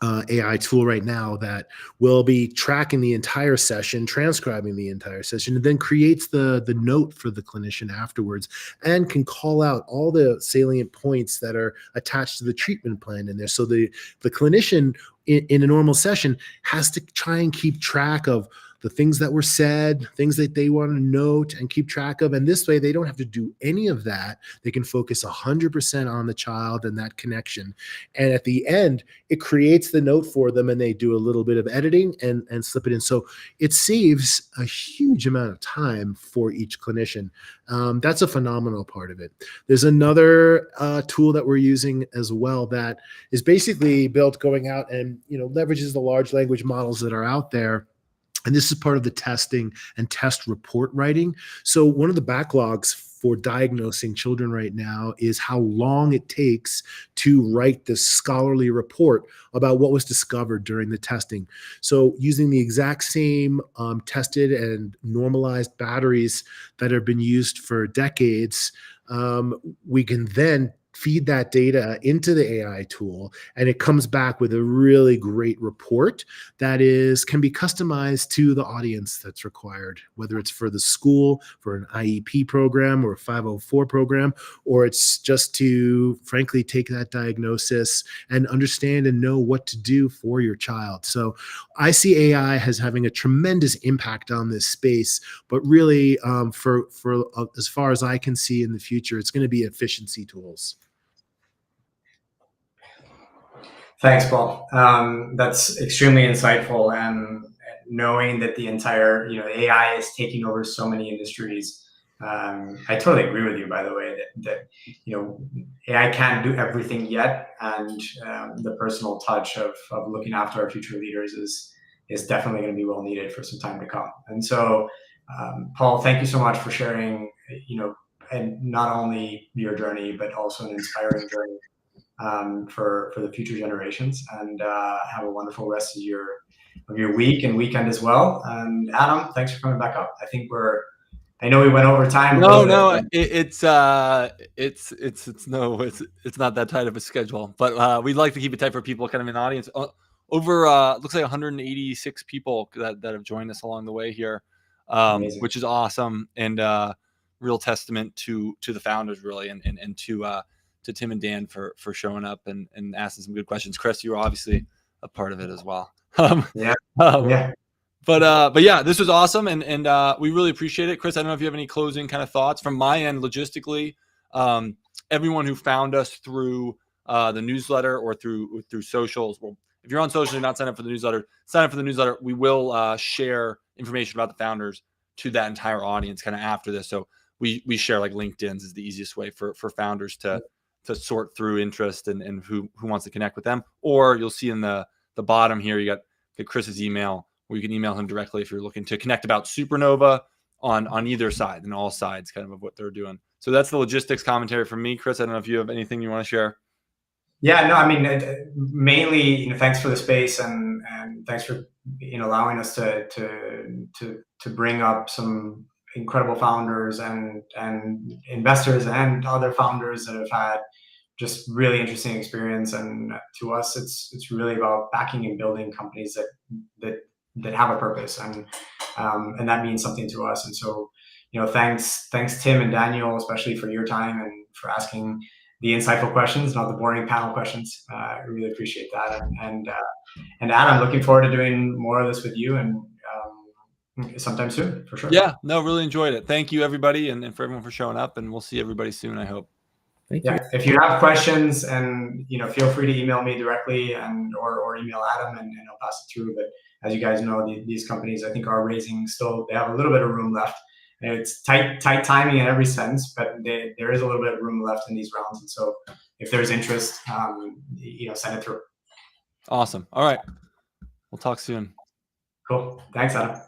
AI tool right now that will be tracking the entire session, transcribing the entire session, and then creates the note for the clinician afterwards, and can call out all the salient points that are attached to the treatment plan in there. So the clinician in a normal session has to try and keep track of the things that were said, things that they want to note and keep track of. And this way, they don't have to do any of that. They can focus 100% on the child and that connection. And at the end, it creates the note for them, and they do a little bit of editing and slip it in. So it saves a huge amount of time for each clinician. That's a phenomenal part of it. There's another tool that we're using as well that is basically built going out and leverages the large language models that are out there. And this is part of the testing and test report writing. So one of the backlogs for diagnosing children right now is how long it takes to write this scholarly report about what was discovered during the testing. So using the exact same tested and normalized batteries that have been used for decades, we can then feed that data into the AI tool, and it comes back with a really great report that can be customized to the audience that's required, whether it's for the school, for an IEP program or a 504 program, or it's just to frankly take that diagnosis and understand and know what to do for your child. So I see AI as having a tremendous impact on this space, but really for as far as I can see in the future, it's going to be efficiency tools. Thanks, Paul. That's extremely insightful, and knowing that the entire AI is taking over so many industries. I totally agree with you, by the way, that AI can't do everything yet, and the personal touch of looking after our future leaders is definitely going to be well needed for some time to come. And so, Paul, thank you so much for sharing, and not only your journey, but also an inspiring journey for the future generations. And have a wonderful rest of your week and weekend as well. And Adam, thanks for coming back up. I know we went over time. No, it's not that tight of a schedule, but we'd like to keep it tight for people kind of in the audience. Over looks like 186 people that have joined us along the way here, which is awesome, and real testament to the founders really, and to Tim and Dan for showing up and asking some good questions. Chris, you were obviously a part of it as well. Yeah. But yeah, this was awesome, and we really appreciate it. Chris, I don't know if you have any closing kind of thoughts from my end logistically. Everyone who found us through the newsletter or through socials. Well, if you're on social and not signed up for the newsletter, sign up for the newsletter. We will share information about the founders to that entire audience kind of after this. So we share like LinkedIn's is the easiest way for founders to sort through interest and who wants to connect with them. Or you'll see in the bottom here, you got Chris's email, where you can email him directly if you're looking to connect about Supernova on either side, and all sides kind of what they're doing. So that's the logistics commentary from me. Chris, I don't know if you have anything you want to share. Yeah, no, I mean, mainly, thanks for the space, and thanks for allowing us to bring up some incredible founders and investors and other founders that have had just really interesting experience. And to us, it's really about backing and building companies that have a purpose, and that means something to us. And so, thanks Tim and Daniel, especially for your time and for asking the insightful questions, not the boring panel questions. I really appreciate that. And Adam, looking forward to doing more of this with you, and sometime soon, for sure. Yeah, no, really enjoyed it. Thank you, everybody, and for everyone for showing up, and we'll see everybody soon, I hope. Thank you. If you have questions, and feel free to email me directly or email Adam, and I'll pass it through. But as you guys know, these companies, I think, are raising still. They have a little bit of room left. And it's tight timing in every sense, but there is a little bit of room left in these rounds. And so if there's interest, send it through. Awesome. All right. We'll talk soon. Cool. Thanks, Adam.